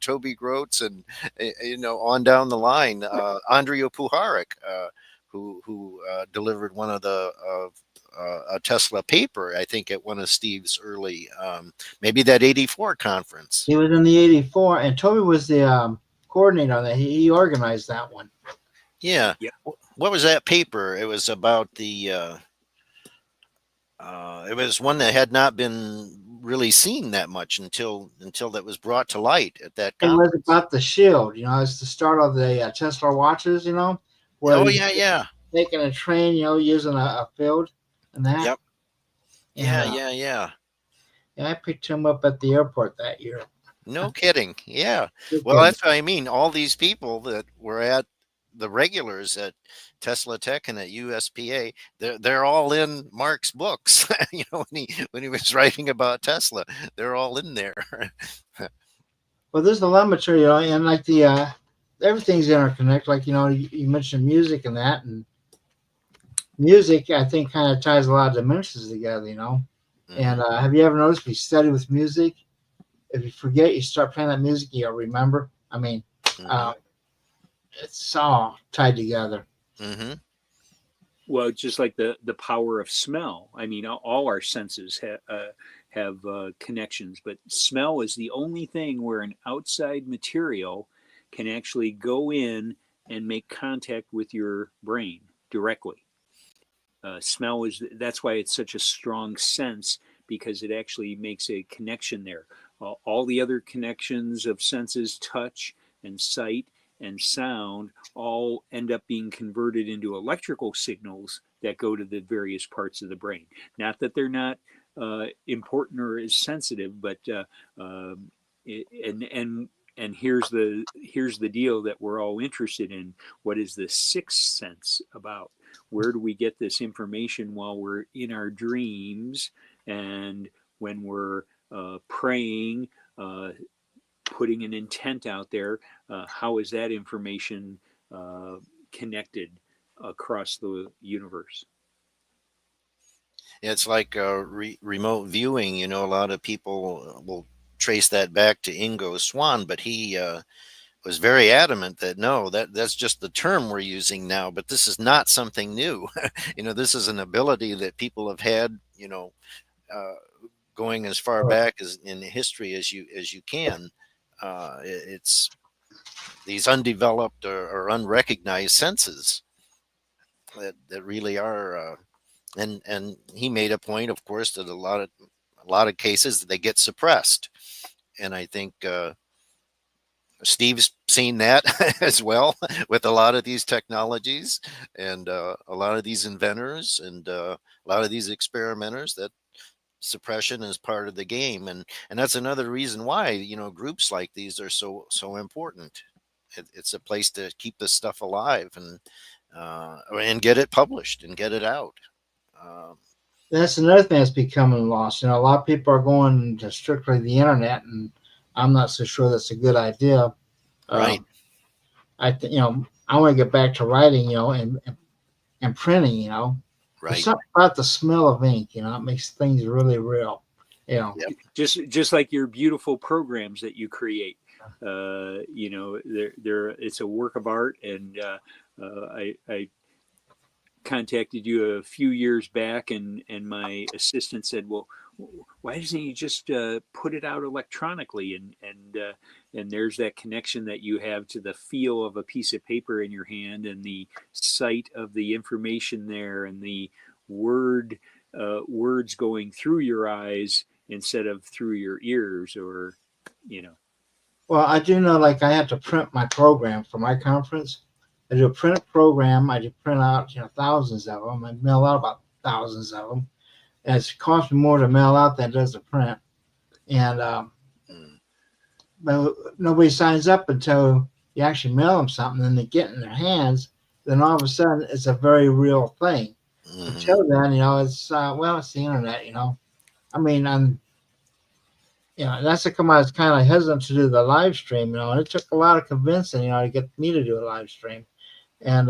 Toby Groats and on down the line, Andrea Puharich, who delivered one of the a Tesla paper, I think, at one of Steve's early, maybe that '84 conference. He was in the '84, and Toby was the coordinator on that. He organized that one. Yeah. Yep. What was that paper? It was about the. It was one that had not been really seen that much until that was brought to light at that conference. It was about the shield. It's the start of the Tesla watches. Where oh yeah. Taking a train, using a field and that. Yep. Yeah. Yeah, I picked him up at the airport that year. No kidding. Yeah. Well, that's what I mean. All these people that were at the regulars at Tesla Tech and at USPA, they're all in Mark's books. When he was writing about Tesla, they're all in there. Well, there's a lot of material, and like the everything's interconnected. Like you mentioned music and that, and music I think kind of ties a lot of dimensions together. Mm-hmm. And have you ever noticed if you study with music, if you forget, you start playing that music, you'll remember. I mean, it's all tied together. Mm-hmm. Well, just like the power of smell. I mean, all our senses have connections, but smell is the only thing where an outside material can actually go in and make contact with your brain directly. Smell that's why it's such a strong sense, because it actually makes a connection there. All the other connections of senses, touch and sight and sound, all end up being converted into electrical signals that go to the various parts of the brain. Not that they're not important or as sensitive, but and here's the deal that we're all interested in. What is the sixth sense about? Where do we get this information while we're in our dreams, and when we're praying, putting an intent out there? How is that information connected across the universe? It's like remote viewing. A lot of people will trace that back to Ingo Swann, but he was very adamant that no, that's just the term we're using now, but this is not something new. This is an ability that people have had, going as far back as in history as you can. It's these undeveloped or unrecognized senses that really are, and he made a point, of course, that a lot of cases they get suppressed, and I think Steve's seen that as well with a lot of these technologies and a lot of these inventors and a lot of these experimenters, that suppression is part of the game. And that's another reason why, groups like these are so important. It's a place to keep this stuff alive and get it published and get it out. That's another thing that's becoming lost. A lot of people are going to strictly the internet, and I'm not so sure that's a good idea. Right. I want to get back to writing, and printing, Right. There's something about the smell of ink, it makes things really real, Yep. Just like your beautiful programs that you create. It's a work of art, and I contacted you a few years back, and my assistant said, well, why doesn't he just put it out electronically? And there's that connection that you have to the feel of a piece of paper in your hand, and the sight of the information there, and the words going through your eyes instead of through your ears, or. Well, I do know, like, I had to print my program for my conference. I do a print program. I do print out, thousands of them. I mail out about thousands of them. And it's cost me more to mail out than it does to print. And but nobody signs up until you actually mail them something, and they get in their hands. Then all of a sudden, it's a very real thing. Mm-hmm. Until then, it's it's the internet. I mean, that's how come I was kind of hesitant to do the live stream, and it took a lot of convincing, to get me to do a live stream. And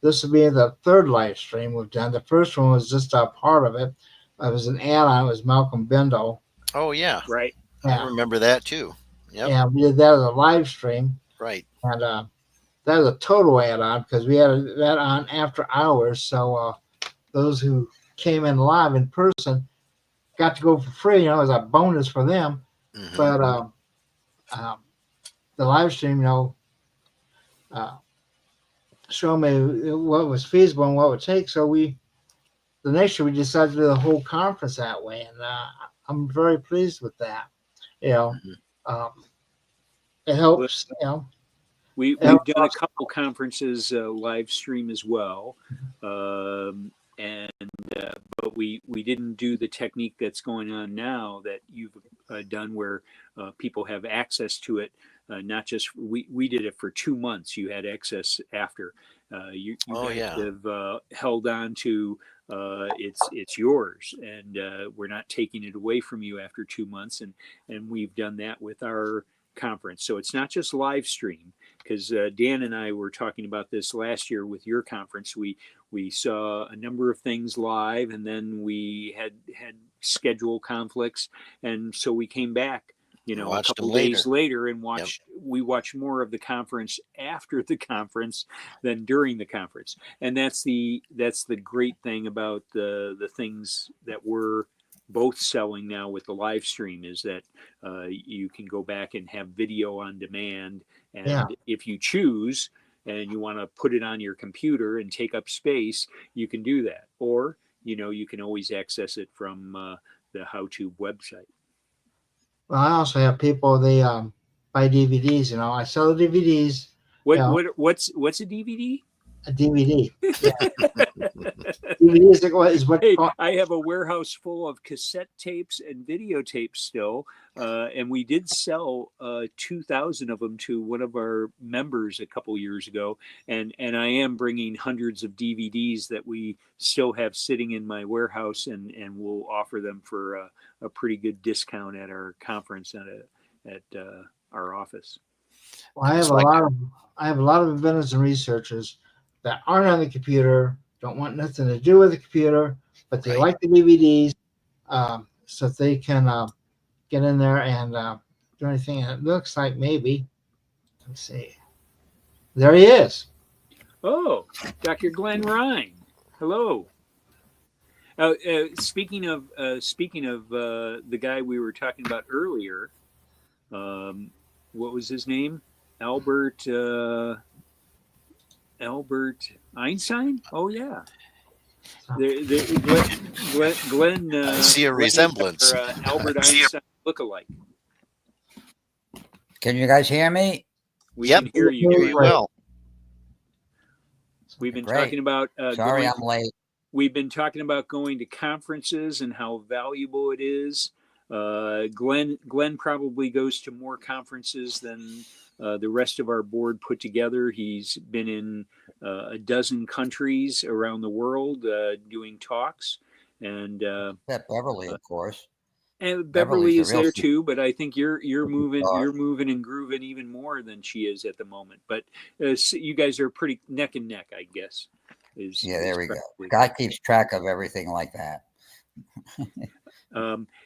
this will be the third live stream we've done. The first one was just a part of it. It was an add-on. It was Malcolm Bindle. Oh yeah, Right. I remember that too. Yep. And we did that as a live stream. Right. And that was a total add-on because we had that on after hours. So those who came in live in person got to go for free, as a bonus for them. Mhm. But the live stream, showed me what was feasible and what would take. So the next year we decided to do the whole conference that way, and I'm very pleased with that. Mhm. It helps. We've done a couple conferences live stream as well, but we didn't do the technique that's going on now that you've done, where people have access to it. Not just we did it for 2 months. You had access after. You Oh, guys yeah. have held on to it's yours, and we're not taking it away from you after 2 months. And we've done that with our conference. So it's not just live stream, because Dan and I were talking about this last year with your conference. We saw a number of things live, and then we had schedule conflicts, and so we came back a Watched couple them later. days later and we watched more of the conference after the conference than during the conference. And that's the great thing about the things that we're both selling now with the live stream, is that you can go back and have video on demand, and if you choose and you want to put it on your computer and take up space, you can do that. Or you can always access it from the HowTube website. Well, I also have people, they buy DVDs. I sell the DVDs. What's a DVD? A DVD. Yeah. DVD is what. Hey, I have a warehouse full of cassette tapes and videotapes still, and we did sell 2,000 of them to one of our members a couple years ago, and I am bringing hundreds of DVDs that we still have sitting in my warehouse, and we'll offer them for a pretty good discount at our conference at our office. Well, I have a lot of inventors and researchers that aren't on the computer, don't want nothing to do with the computer, but they like the DVDs, so they can get in there and do anything. And it looks like maybe, let's see, there he is. Oh, Dr. Glen Rein. Hello. Speaking of the guy we were talking about earlier, what was his name? Albert Einstein? Oh yeah. Glenn. I see a resemblance. Albert Einstein look-alike. Can you guys hear me? We can hear you very well. We've been talking about. Sorry, I'm late. We've been talking about going to conferences and how valuable it is. Glenn probably goes to more conferences than the rest of our board put together. He's been in a dozen countries around the world doing talks, and Beverly, of course. And Beverly is there too, but I think you're moving and grooving even more than she is at the moment. But you guys are pretty neck and neck, I guess. There we go. God keeps track of everything like that.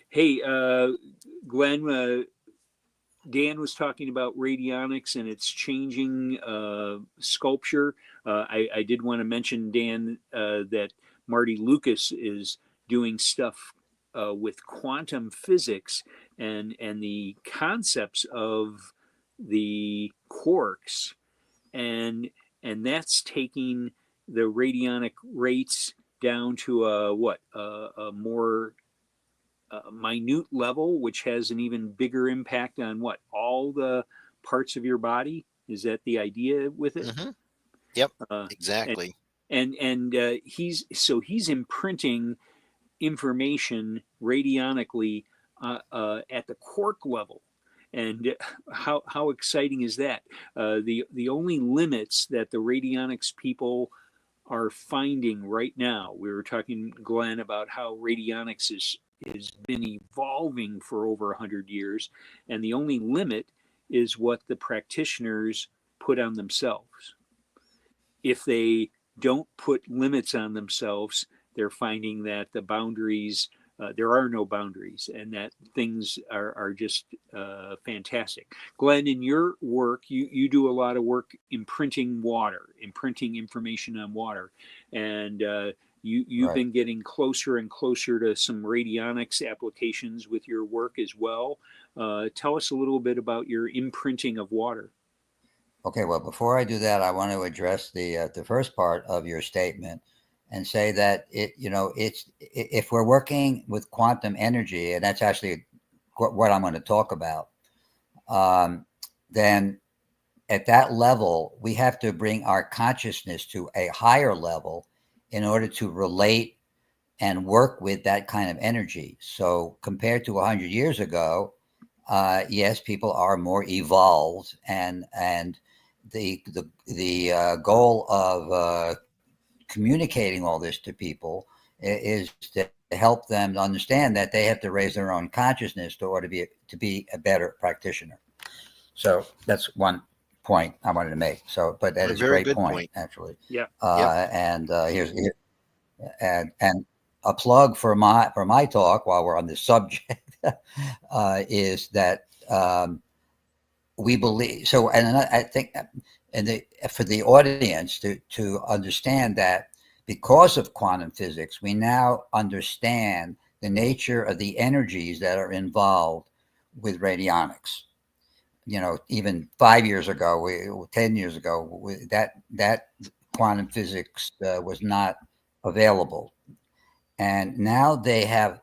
Hey, Glenn, Dan was talking about radionics and its changing sculpture. I did want to mention, Dan, that Marty Lucas is doing stuff with quantum physics and the concepts of the quarks, and that's taking the radionic rates down to a more minute level, which has an even bigger impact on all the parts of your body. Is that the idea with it? Mm-hmm. Yep, exactly. And he's imprinting information radionically at the quark level. And how exciting is that? The only limits that the radionics people are finding right now. We were talking, Glenn, about how radionics has been evolving for over 100 years, and the only limit is what the practitioners put on themselves. If they don't put limits on themselves, they're finding that the boundaries, there are no boundaries, and that things are just fantastic. Glenn, in your work, you do a lot of work imprinting water, imprinting information on water, and you've been getting closer and closer to some radionics applications with your work as well. Tell us a little bit about your imprinting of water. Okay, well, before I do that, I want to address the first part of your statement and say that if we're working with quantum energy, and that's actually what I'm going to talk about, then at that level, we have to bring our consciousness to a higher level in order to relate and work with that kind of energy. So compared to 100 years ago, yes, people are more evolved, and the goal of communicating all this to people is to help them understand that they have to raise their own consciousness to be a better practitioner. So that's one point I wanted to make. So, but that is a great point, actually. Yeah. And here's and a plug for my talk while we're on this subject is that we believe so, and I think, and for the audience to understand that because of quantum physics, we now understand the nature of the energies that are involved with radionics. Even 5 years ago, 10 years ago, that quantum physics was not available. And now they have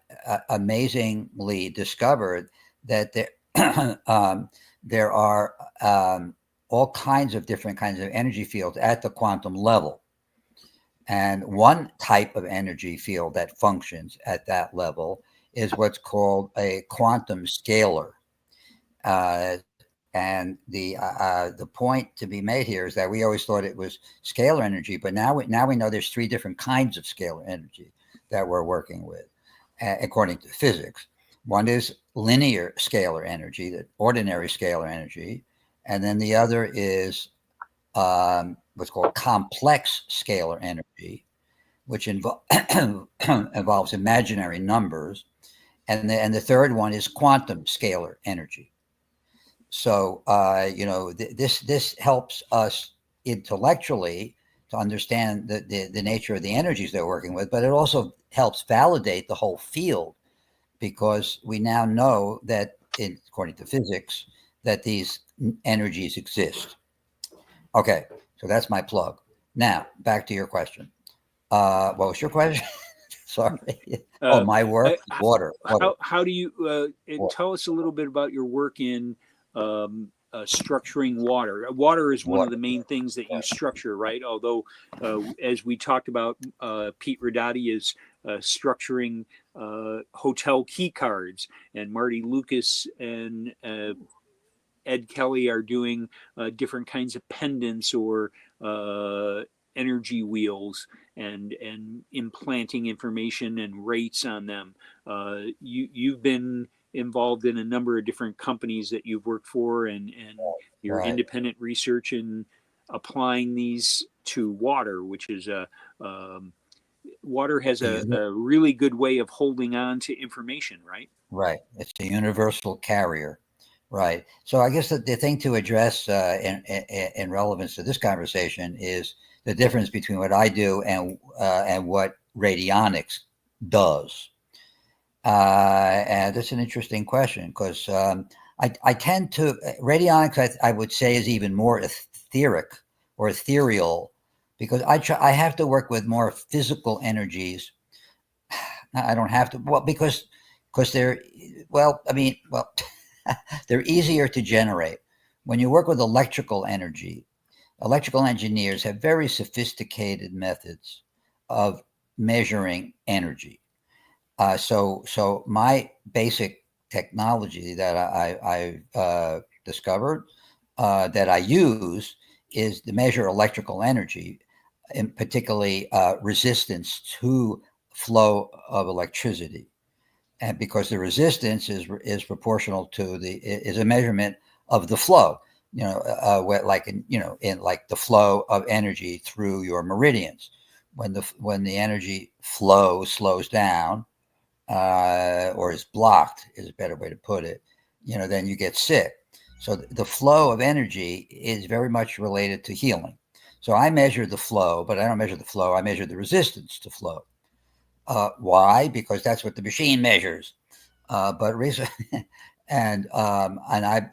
amazingly discovered that there are all kinds of different kinds of energy fields at the quantum level. And one type of energy field that functions at that level is what's called a quantum scalar. And the point to be made here is that we always thought it was scalar energy, but now we know there's 3 different kinds of scalar energy that we're working with, according to physics. One is linear scalar energy, the ordinary scalar energy, and then the other is what's called complex scalar energy, which involves imaginary numbers, and the third one is quantum scalar energy. So this helps us intellectually to understand the nature of the energies they're working with, but it also helps validate the whole field, because we now know that, according to physics, that these energies exist. Okay, so that's my plug. Now, back to your question. What was your question? Sorry. My work, water. How do you tell us a little bit about your work in structuring water? Water is one of the main things that you structure, right? Although, as we talked about, Pete Radati is structuring hotel key cards, and Marty Lucas and Ed Kelly are doing different kinds of pendants or energy wheels and implanting information and rates on them. You've been involved in a number of different companies that you've worked for, and your independent research in applying these to water, which is water has a really good way of holding on to information, right? Right. It's a universal carrier. Right. So I guess the thing to address in relevance to this conversation is the difference between what I do and what radionics does. And that's an interesting question, because I tend to, radionics I would say is even more etheric or ethereal, because I have to work with more physical energies. I don't have to, because they're, they're easier to generate. When you work with electrical energy, electrical engineers have very sophisticated methods of measuring energy. So my basic technology that I discovered that I use is to measure electrical energy in particularly resistance to flow of electricity. And because the resistance is proportional to is a measurement of the flow, like the flow of energy through your meridians. When the energy flow slows down, or is blocked, is a better way to put it, then you get sick. So the flow of energy is very much related to healing. So I measure the flow, but I don't measure the flow. I measure the resistance to flow. Why? Because that's what the machine measures. But recently, and I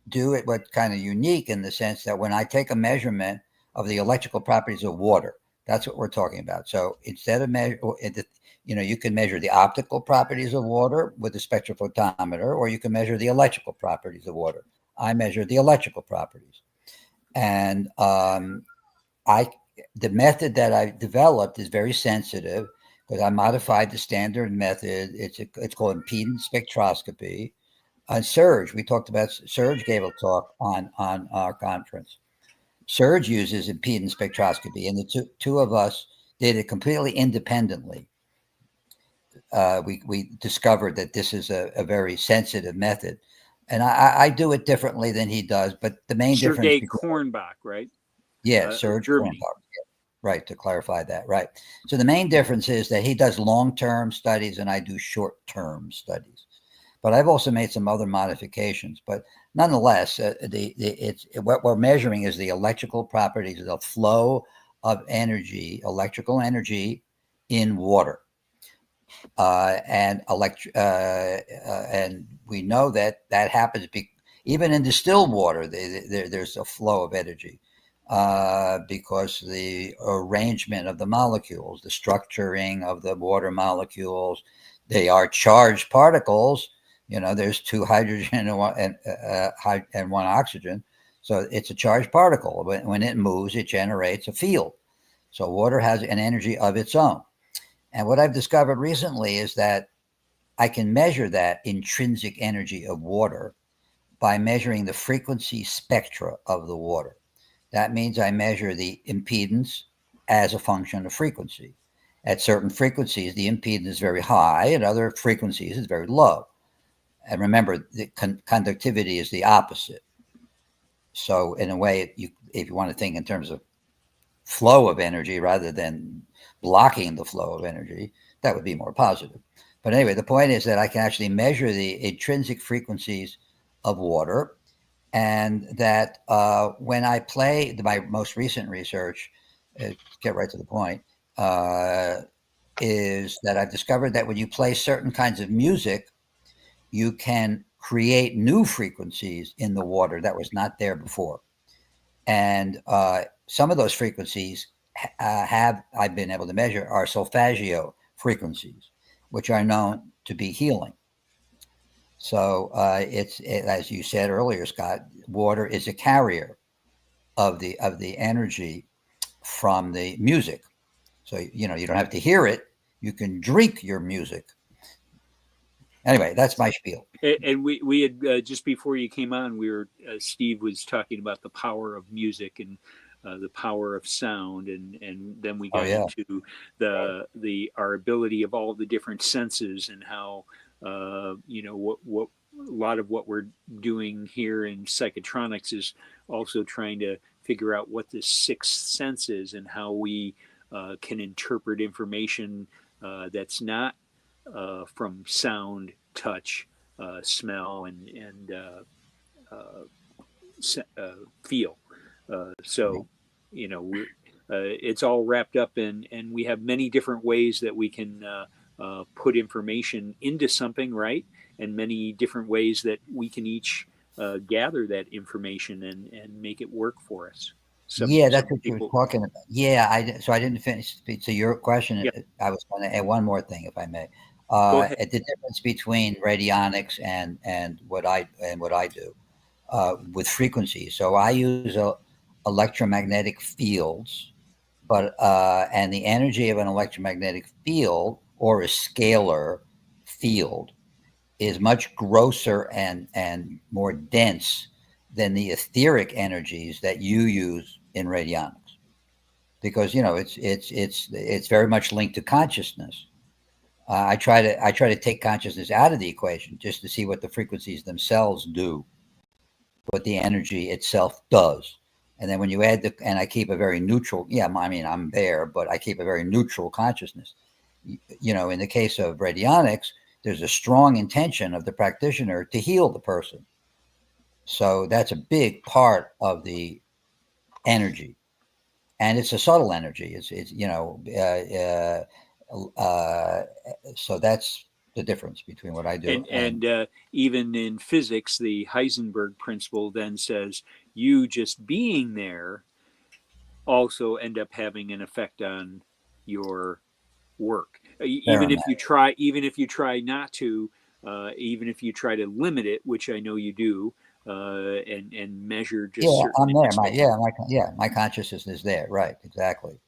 do it what's kind of unique in the sense that when I take a measurement of the electrical properties of water, that's what we're talking about. So instead of you can measure the optical properties of water with a spectrophotometer, or you can measure the electrical properties of water. I measure the electrical properties, and the method that I developed is very sensitive because I modified the standard method. It's called impedance spectroscopy. Serge, we talked about. Serge gave a talk on our conference. Serge uses impedance spectroscopy, and the two of us did it completely independently. We discovered that this is a very sensitive method, and I do it differently than he does. But the main difference. Sergei Kornbach, right? Yeah, Serge Germany. Kornbach. Right, to clarify that. Right. So the main difference is that he does long-term studies and I do short-term studies. But I've also made some other modifications. But nonetheless, what we're measuring is the electrical properties, the flow of energy, electrical energy in water. And we know that happens even in distilled water. There's a flow of energy. Because the arrangement of the molecules, the structuring of the water molecules, they are charged particles. There's 2 hydrogen and 1 oxygen. So it's a charged particle. When it moves, it generates a field. So water has an energy of its own. And what I've discovered recently is that I can measure that intrinsic energy of water by measuring the frequency spectra of the water. That means I measure the impedance as a function of frequency. At certain frequencies, the impedance is very high. At other frequencies, it's very low. And remember, the conductivity is the opposite. So in a way, if you want to think in terms of flow of energy rather than blocking the flow of energy, that would be more positive. But anyway, the point is that I can actually measure the intrinsic frequencies of water. And that when I play, my most recent research, get right to the point, is that I've discovered that when you play certain kinds of music, you can create new frequencies in the water that was not there before. And some of those frequencies I've been able to measure are solfeggio frequencies, which are known to be healing. So as you said earlier, Scott, water is a carrier of the energy from the music. So you don't have to hear it; you can drink your music. Anyway, that's my spiel. And we had just before you came on, Steve was talking about the power of music and the power of sound, and then we got into our ability of all the different senses and how what a lot of what we're doing here in psychotronics is also trying to figure out what the sixth sense is and how we can interpret information that's not from sound, touch, smell, and feel. So it's all wrapped up in, and we have many different ways that we can put information into something, right? And many different ways that we can each gather that information and make it work for us. That's what you were talking about. Yeah, I didn't finish. So your question, Yep. I was going to add one more thing, if I may. Go ahead. The difference between radionics and what I do with frequency. So I use electromagnetic fields, but and the energy of an electromagnetic field or a scalar field is much grosser and more dense than the etheric energies that you use in radionics. because it's very much linked to consciousness. I try to take consciousness out of the equation just to see what the frequencies themselves do, what the energy itself does. And then when you add and I keep a very neutral, I'm there, but I keep a very neutral consciousness. In the case of radionics, there's a strong intention of the practitioner to heal the person. So that's a big part of the energy. And it's a subtle energy. So that's the difference between what I do. And even in physics, the Heisenberg principle then says you just being there also end up having an effect on your work. Even if you try not to, even if you try to limit it, which I know you do, and measure just I'm there. My consciousness is there, right? Exactly.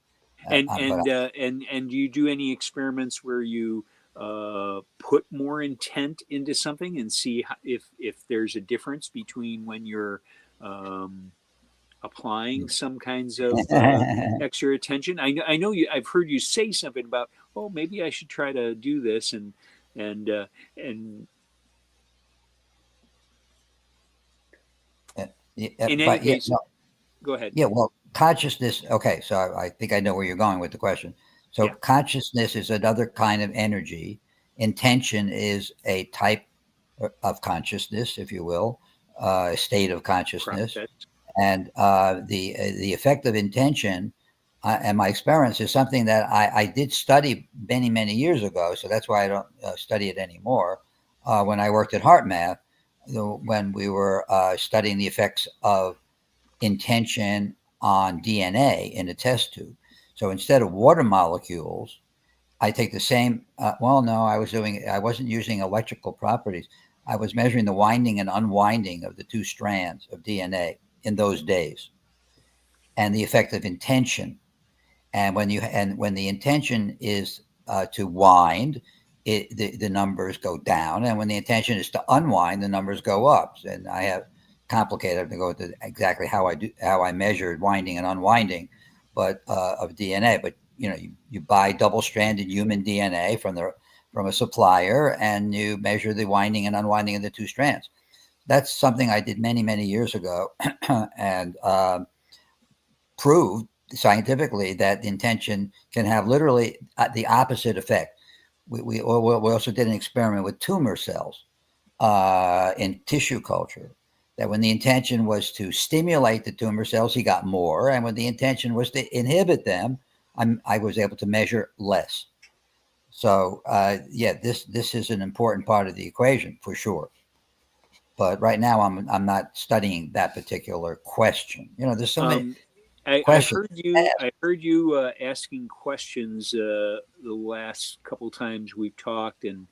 And do you do any experiments where you put more intent into something and see if there's a difference between when you're applying some kinds of extra attention? I know you. I've heard you say something about, oh, maybe I should try to do this and in any case, go ahead. Yeah, well, consciousness. Okay, so I think I know where you're going with the question. So consciousness is another kind of energy. Intention is a type of consciousness, if you will, a state of consciousness. Correct. And the effect of intention and my experience is something that I did study many, many years ago. So that's why I don't study it anymore. When I worked at HeartMath, when we were studying the effects of intention on DNA in a test tube. So instead of water molecules, I take the same. I wasn't using electrical properties. I was measuring the winding and unwinding of the two strands of DNA in those days, and the effect of intention. And when the intention is to wind, the numbers go down, and when the intention is to unwind, the numbers go up. And I have complicated. I have to go into exactly how I measured winding and unwinding, but of DNA. But you buy double-stranded human DNA from a supplier, and you measure the winding and unwinding of the two strands. That's something I did many, many years ago, and proved scientifically that intention can have literally the opposite effect. We also did an experiment with tumor cells in tissue culture, that when the intention was to stimulate the tumor cells, he got more, and when the intention was to inhibit them, I was able to measure less. So this is an important part of the equation for sure. But right now, I'm not studying that particular question. There's so many. I heard you asking questions the last couple times we've talked, and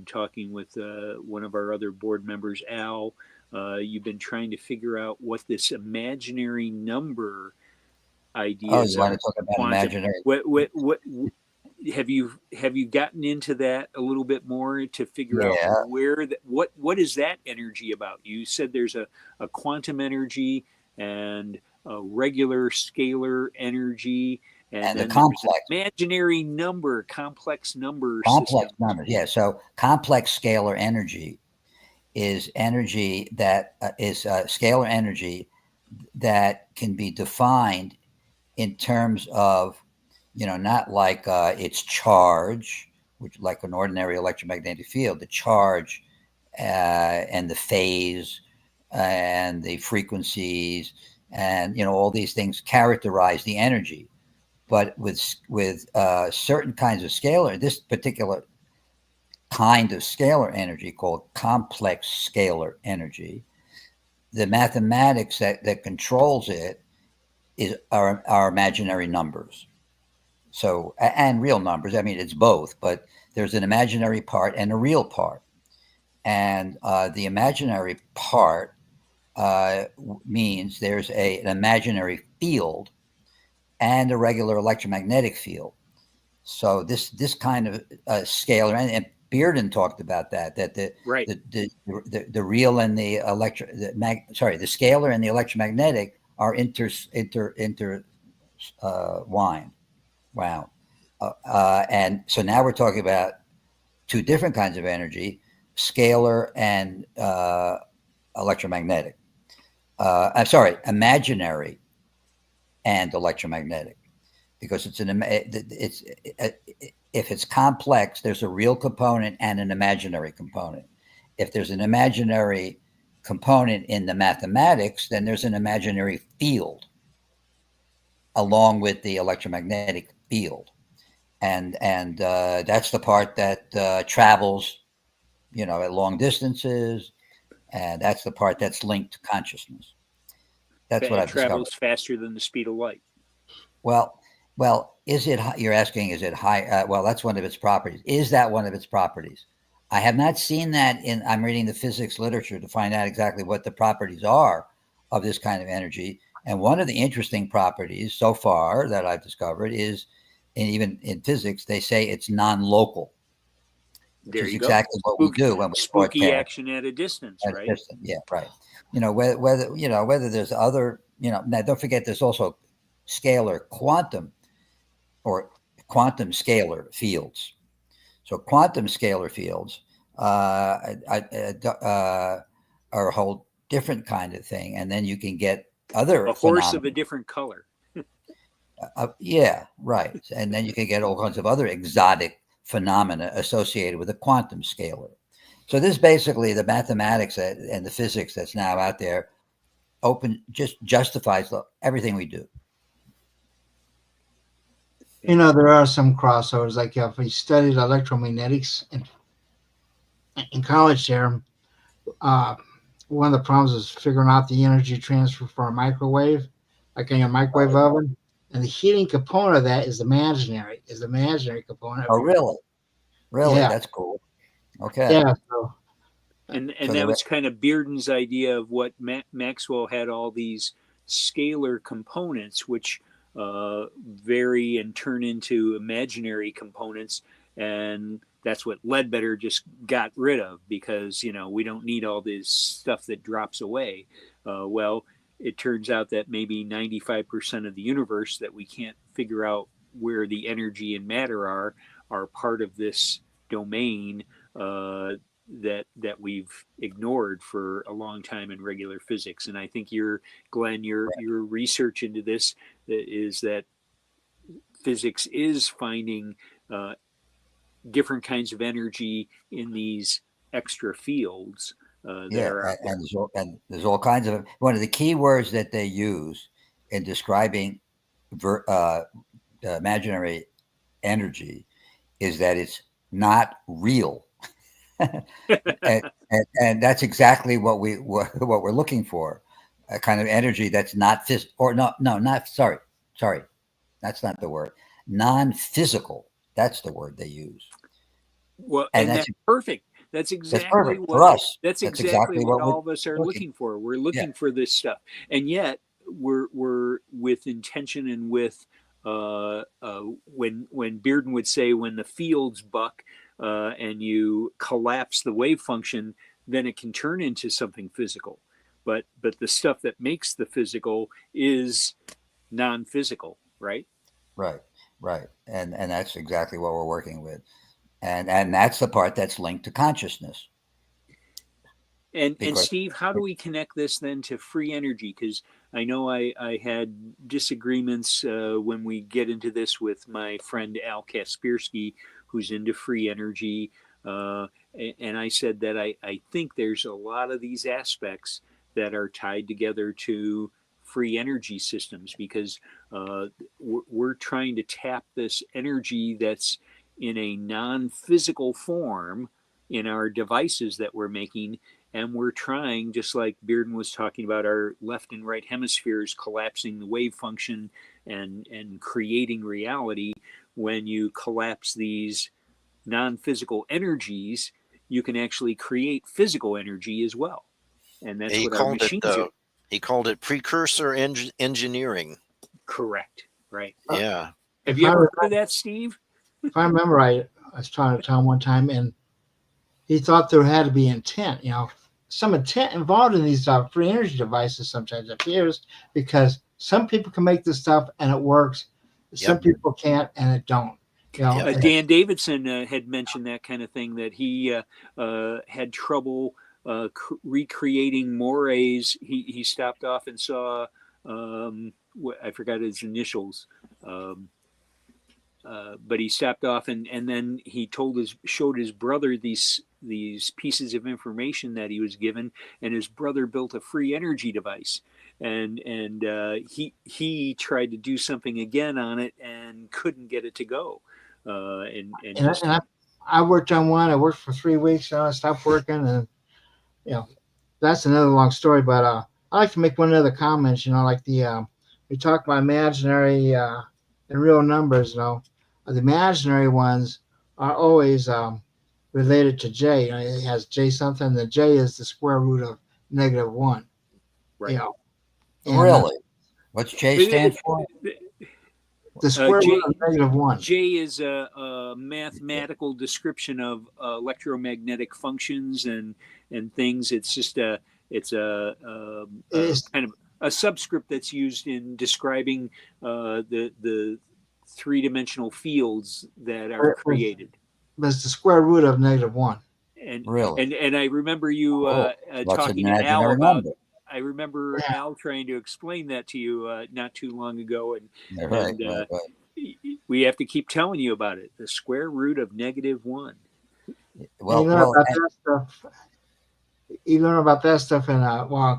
talking with one of our other board members, Al. You've been trying to figure out what this imaginary number idea is. Oh, you want to talk about imaginary? What have you gotten into that a little bit more to figure out what is that energy about? You said there's a quantum energy and a regular scalar energy, and then the complex imaginary number, complex numbers. Complex numbers, yeah. So complex scalar energy is energy that is scalar energy that can be defined in terms of, not like its charge, which like an ordinary electromagnetic field, the charge and the phase and the frequencies and all these things characterize the energy. But with certain kinds of scalar, this particular kind of scalar energy called complex scalar energy, the mathematics that controls it are imaginary numbers. So, and real numbers. I mean, it's both, but there's an imaginary part and a real part. And the imaginary part means there's an imaginary field and a regular electromagnetic field. So this kind of scalar, and Bearden talked about that the real and the the scalar and the electromagnetic are wine. Wow. And so now we're talking about two different kinds of energy, scalar and electromagnetic. I'm sorry, imaginary and electromagnetic, because if it's complex, there's a real component and an imaginary component. If there's an imaginary component in the mathematics, then there's an imaginary field along with the electromagnetic field. And that's the part that travels, at long distances, and that's the part that's linked to consciousness. That's what I've travels discovered. faster than the speed of light. Well, is it? You're asking, is it high? Well, that's one of its properties. Is that one of its properties? I have not seen that I'm reading the physics literature to find out exactly what the properties are of this kind of energy. And one of the interesting properties so far that I've discovered is, and even in physics, they say it's non-local. There you go. Exactly what we do when we spooky action at a distance, right? Yeah, right. Whether there's other, now don't forget there's also scalar quantum or quantum scalar fields. So quantum scalar fields are a whole different kind of thing, and then you can get other a horse of a different color. Yeah, right. And then you can get all kinds of other exotic phenomena associated with a quantum scalar. So this basically, the mathematics and the physics that's now out there just justifies everything we do. There are some crossovers. Like if we studied electromagnetics in college there, one of the problems is figuring out the energy transfer for a microwave, like in a microwave oven. And the heating component of that is the imaginary component. Oh, really? Really? Yeah. That's cool. Okay. Yeah. And that was kind of Bearden's idea of what Maxwell had all these scalar components, which vary and turn into imaginary components. And that's what Ledbetter just got rid of because, we don't need all this stuff that drops away. Well, it turns out that maybe 95% of the universe that we can't figure out where the energy and matter are part of this domain that we've ignored for a long time in regular physics. And I think Glenn, your research into this is that physics is finding different kinds of energy in these extra fields. And there's all kinds of, one of the key words that they use in describing imaginary energy is that it's not real. and that's exactly what we're looking for, a kind of energy that's not sorry, that's not the word, non-physical. That's the word they use. Well, and that's perfect. That's exactly what for us. That's exactly what all of us are looking for. We're looking for this stuff, and yet we're with intention and with when Bearden would say, when the fields buck and you collapse the wave function, then it can turn into something physical. But the stuff that makes the physical is non-physical, right? Right. And that's exactly what we're working with. And that's the part that's linked to consciousness. And Steve, how do we connect this then to free energy? Because I know I had disagreements when we get into this with my friend Al Kaspersky, who's into free energy. And I said that I think there's a lot of these aspects that are tied together to free energy systems, because we're trying to tap this energy that's in a non-physical form in our devices that we're making. And we're trying, just like Bearden was talking about, our left and right hemispheres collapsing the wave function and creating reality. When you collapse these non-physical energies, you can actually create physical energy as well. And that's what our machines do. He called it precursor engineering. Correct. Right. Yeah. Have you ever heard of that, Steve? If I remember right, I was trying to tell him one time, and he thought there had to be intent, some intent involved in these free energy devices sometimes appears, because some people can make this stuff and it works. Some people can't and it don't. You know, Dan Davidson had mentioned that kind of thing, that he had trouble recreating mores. He stopped off and saw, I forgot his initials, but he stopped off and then he showed his brother these pieces of information that he was given, and his brother built a free energy device. And he tried to do something again on it and couldn't get it to go. I worked on one. I worked for 3 weeks, and I stopped working, and you know, that's another long story. But I like to make one other comment. You know, like we talk about imaginary and real numbers. You know, the imaginary ones are always related to J. You know, it has J something. The J is the square root of -1. Right. You know, really? What's J stand for? The square root of -1. J is a mathematical description of electromagnetic functions and things. It's just kind of a subscript that's used in describing the three-dimensional fields that are created. But it's the square root of -1. And really, and I remember you talking to Al about. I remember Al trying to explain that to you not too long ago, and we have to keep telling you about it. The square root of -1. Well, you learn about that stuff in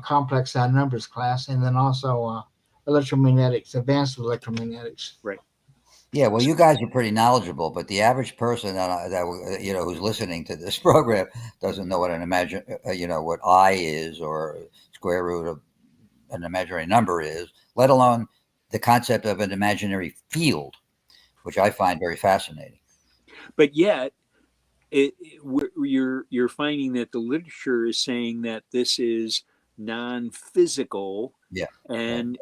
complex numbers class, and then also electromagnetics, advanced electromagnetics. Right. Yeah, well, you guys are pretty knowledgeable, but the average person that who's listening to this program doesn't know what what I is or square root of an imaginary number is, let alone the concept of an imaginary field, which I find very fascinating. But yet, you're finding that the literature is saying that this is non-physical. Yeah. And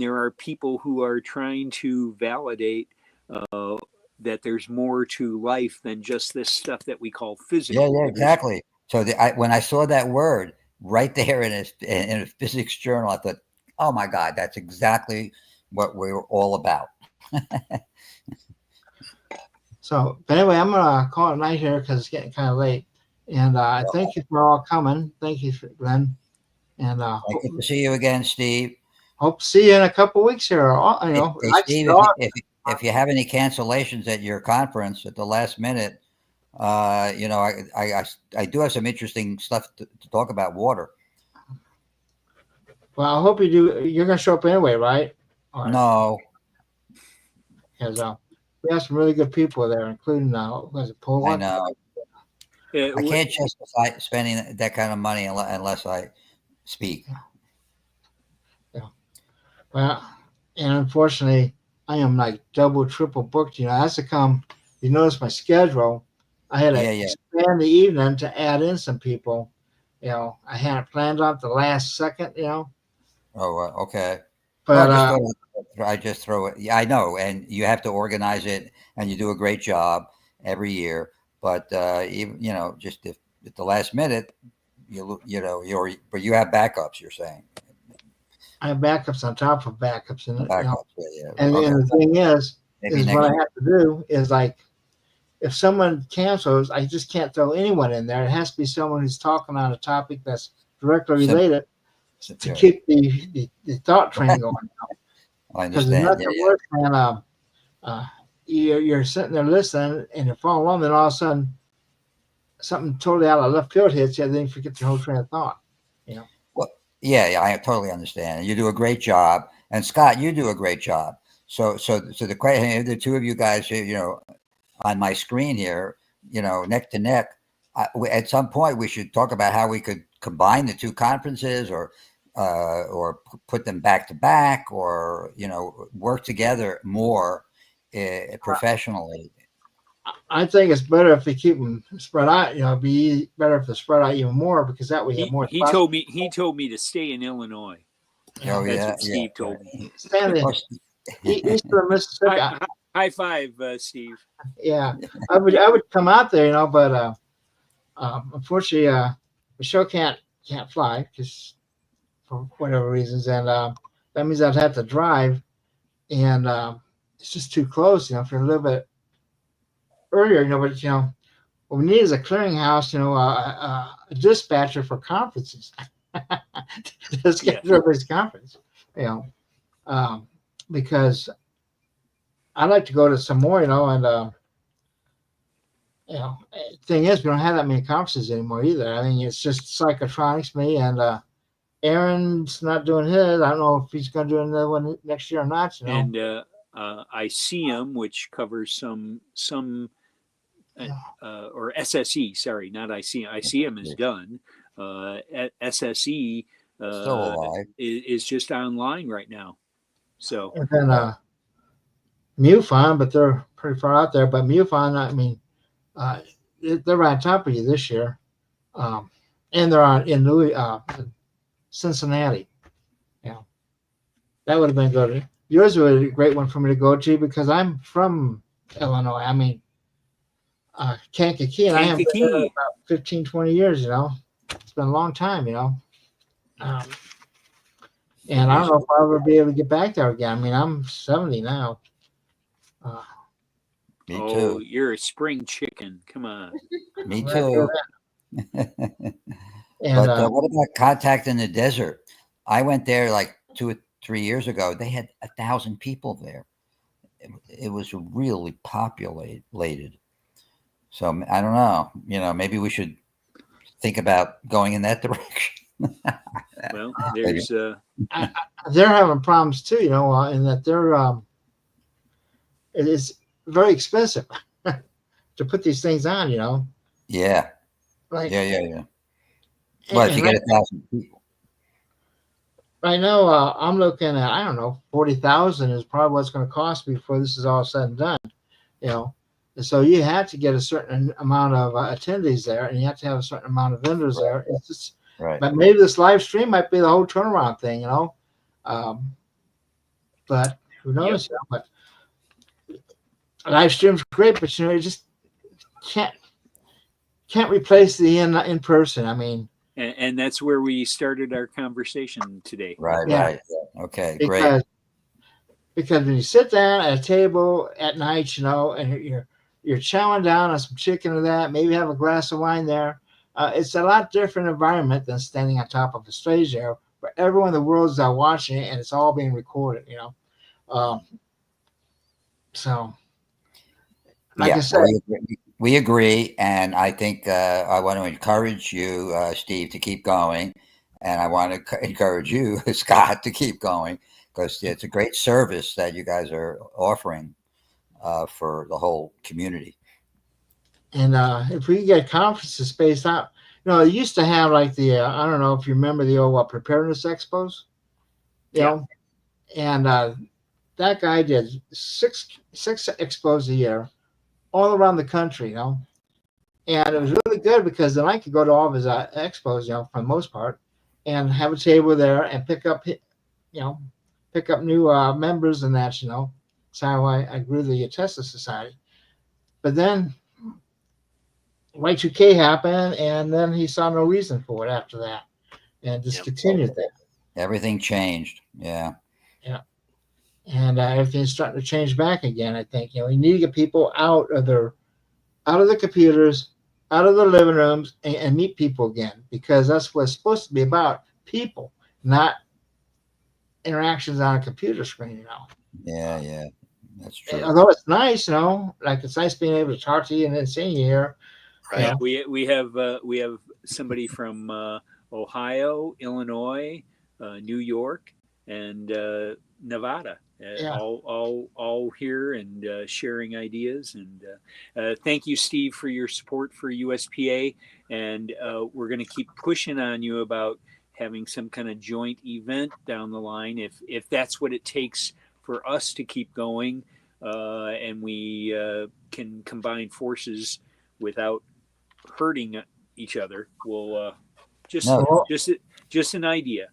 there are people who are trying to validate that there's more to life than just this stuff that we call physical. Yeah, exactly. So when I saw that word right there in a physics journal, I thought, oh my God, that's exactly what we're all about. So, but anyway, I'm going to call it a night here because it's getting kind of late. And thank you for all coming. Thank you, Glenn. And good to see you again, Steve. Hope to see you in a couple of weeks here. Steve, if you have any cancellations at your conference at the last minute, I do have some interesting stuff to talk about water. Well, I hope you do. You're going to show up anyway, right? No. Because we have some really good people there, including Paul. I know. I can't justify spending that kind of money unless I speak. Yeah. Well, and unfortunately, I am like double, triple booked. You know, I have to come. You notice my schedule. I had to expand the evening to add in some people. You know, I hadn't planned on it the last second. You know. Oh, okay. But I just throw it. Yeah, I know, and you have to organize it, and you do a great job every year. But even just if at the last minute, but you have backups. You're saying. I have backups on top of backups, and backups, and the thing is what I have to do is like, if someone cancels, I just can't throw anyone in there. It has to be someone who's talking on a topic that's directly related to keep the thought train going. I understand. Because there's nothing worse than you're sitting there listening and you're following along, then all of a sudden something totally out of left field hits you, and then you forget your whole train of thought. You know. Well, yeah, I totally understand. You do a great job, and Scott, you do a great job. So the question, the two of you guys, on my screen here, neck to neck. At some point, we should talk about how we could combine the two conferences, or put them back to back, or work together more professionally. I think it's better if they keep them spread out. It'd be better if they spread out even more, because that way you have more. He told me to stay in Illinois. Oh, that's what Steve told me. Stand east of Mississippi. High five, Steve. Yeah, I would come out there, but unfortunately, Michelle can't fly because for whatever reasons, and that means I'd have to drive, and it's just too close, you know, for a little bit earlier, you know. But you know, what we need is a clearinghouse, you know, a dispatcher for conferences. To schedule everybody's conference, you know, because I'd like to go to some more, you know, and you know, thing is, we don't have that many conferences anymore either. I mean, it's just Psychotronics, me, and Aaron's not doing his. I don't know if he's going to do another one next year or not, you know. And ICM, which covers some or SSE, sorry, not ICM. ICM is done. SSE is just online right now. So and then MUFON, but they're pretty far out there. But MUFON, I mean, they're right on top of you this year, and they're in Cincinnati. Yeah, that would have been good. Yours would be a great one for me to go to because I'm from Illinois. I mean, Kankakee, and I have been there about 15, 20 years, you know. It's been a long time, you know. And I don't know if I'll ever be able to get back there again. I mean, I'm 70 now. Me too. You're a spring chicken. Come on. Me too. And, but what about Contact in the Desert? I went there like 2 or 3 years ago. They had 1,000 people there. It was really populated. So I don't know. You know, maybe we should think about going in that direction. Well, there's they're having problems too, you know, in that they're it is very expensive to put these things on, you know. Yeah. Like, yeah. Well, if you get 1,000 people. Right now, I'm looking at, I don't know, 40,000 is probably what it's going to cost me before this is all said and done, you know. And so you have to get a certain amount of attendees there, and you have to have a certain amount of vendors there. It's just, right. But maybe this live stream might be the whole turnaround thing, you know. But who knows? You know? But live stream's great, but you know, you just can't replace the in person. I mean, and that's where we started our conversation today. Right. Yeah. Right. Okay. Great. Because when you sit down at a table at night, you know, and you're chowing down on some chicken or that, maybe have a glass of wine there. It's a lot different environment than standing on top of a stage there, where everyone in the world is watching it, and it's all being recorded, you know. So, like I said, we agree, and I think I want to encourage you, Steve, to keep going, and I want to encourage you, Scott, to keep going, because it's a great service that you guys are offering for the whole community. And if we get conferences spaced out, you know, they used to have like the I don't know if you remember the old preparedness expos, you know, and that guy did six expos a year, all around the country, you know, and it was really good because then I could go to all of his expos, you know, for the most part, and have a table there and pick up new members and that, you know. That's how I grew the Tesla Society. But then Y2K happened, and then he saw no reason for it after that, and just continued that. Everything changed. Yeah. And everything's starting to change back again. I think, you know, you need to get people out of the computers, out of their living rooms, and meet people again, because that's what it's supposed to be about: people, not interactions on a computer screen. You know. Yeah, that's true. Although it's nice, you know, like it's nice being able to talk to you and then seeing you here. Right. You know? We have somebody from Ohio, Illinois, New York, and Nevada. All here and sharing ideas. And thank you, Steve, for your support for USPA. And we're going to keep pushing on you about having some kind of joint event down the line, if that's what it takes for us to keep going, and we can combine forces without hurting each other. We'll just an idea.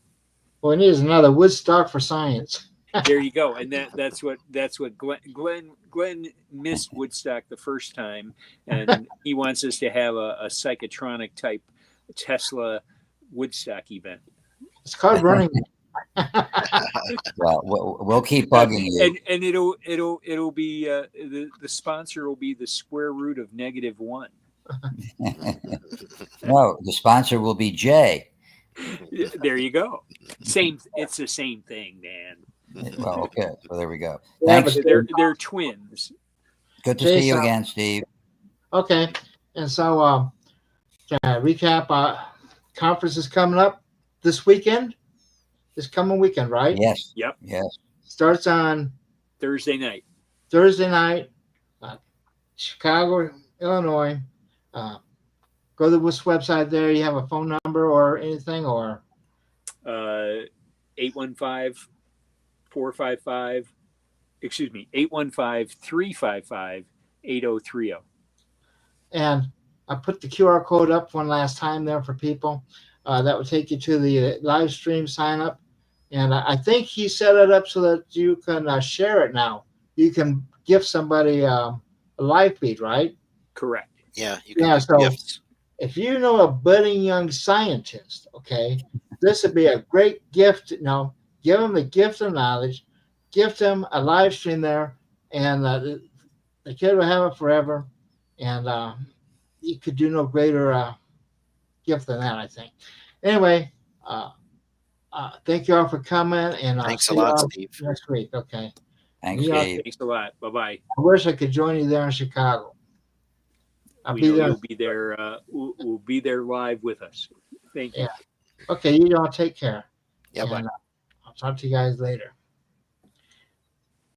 Well, it is another Woodstock for science. There you go, and that's what Glenn missed Woodstock the first time, and he wants us to have a psychotronic type Tesla Woodstock event. It's called Running. Well, we'll keep bugging you. And it'll be the sponsor will be the square root of -1. No, the sponsor will be Jay. There you go. It's the same thing, Dan. Well, okay. So there we go. Yeah, Thanks. but They're twins. Good to see you Jason. again, Steve. Okay, and so can I recap? Conference is coming up this weekend. This coming weekend, right? Yes. Yep. Yes. Starts on Thursday night. Chicago, Illinois. Go to this website there. You have a phone number or anything, or 815-455. Excuse me, 815-355-8030. and I put the QR code up one last time there for people. That would take you to the live stream sign up. And I think he set it up so that you can share it now. You can gift somebody a live feed, right? Correct. Yeah, you can Yeah, do so gifts. if you know a budding young scientist, okay, this would be a great gift. Give them the gift of knowledge, gift them a live stream there, and the kid will have it forever. And you could do no greater gift than that, I think. Anyway, thank you all for coming, and Thanks a see you lot, all Steve. next week. Okay. Thanks, Yeah. Steve. Thanks a lot. Bye-bye. I wish I could join you there in Chicago. I'll We be know there. you'll be there. We'll be there live with us. Thank you. Yeah. Okay, you all take care. Yeah, bye. And, I'll talk to you guys later.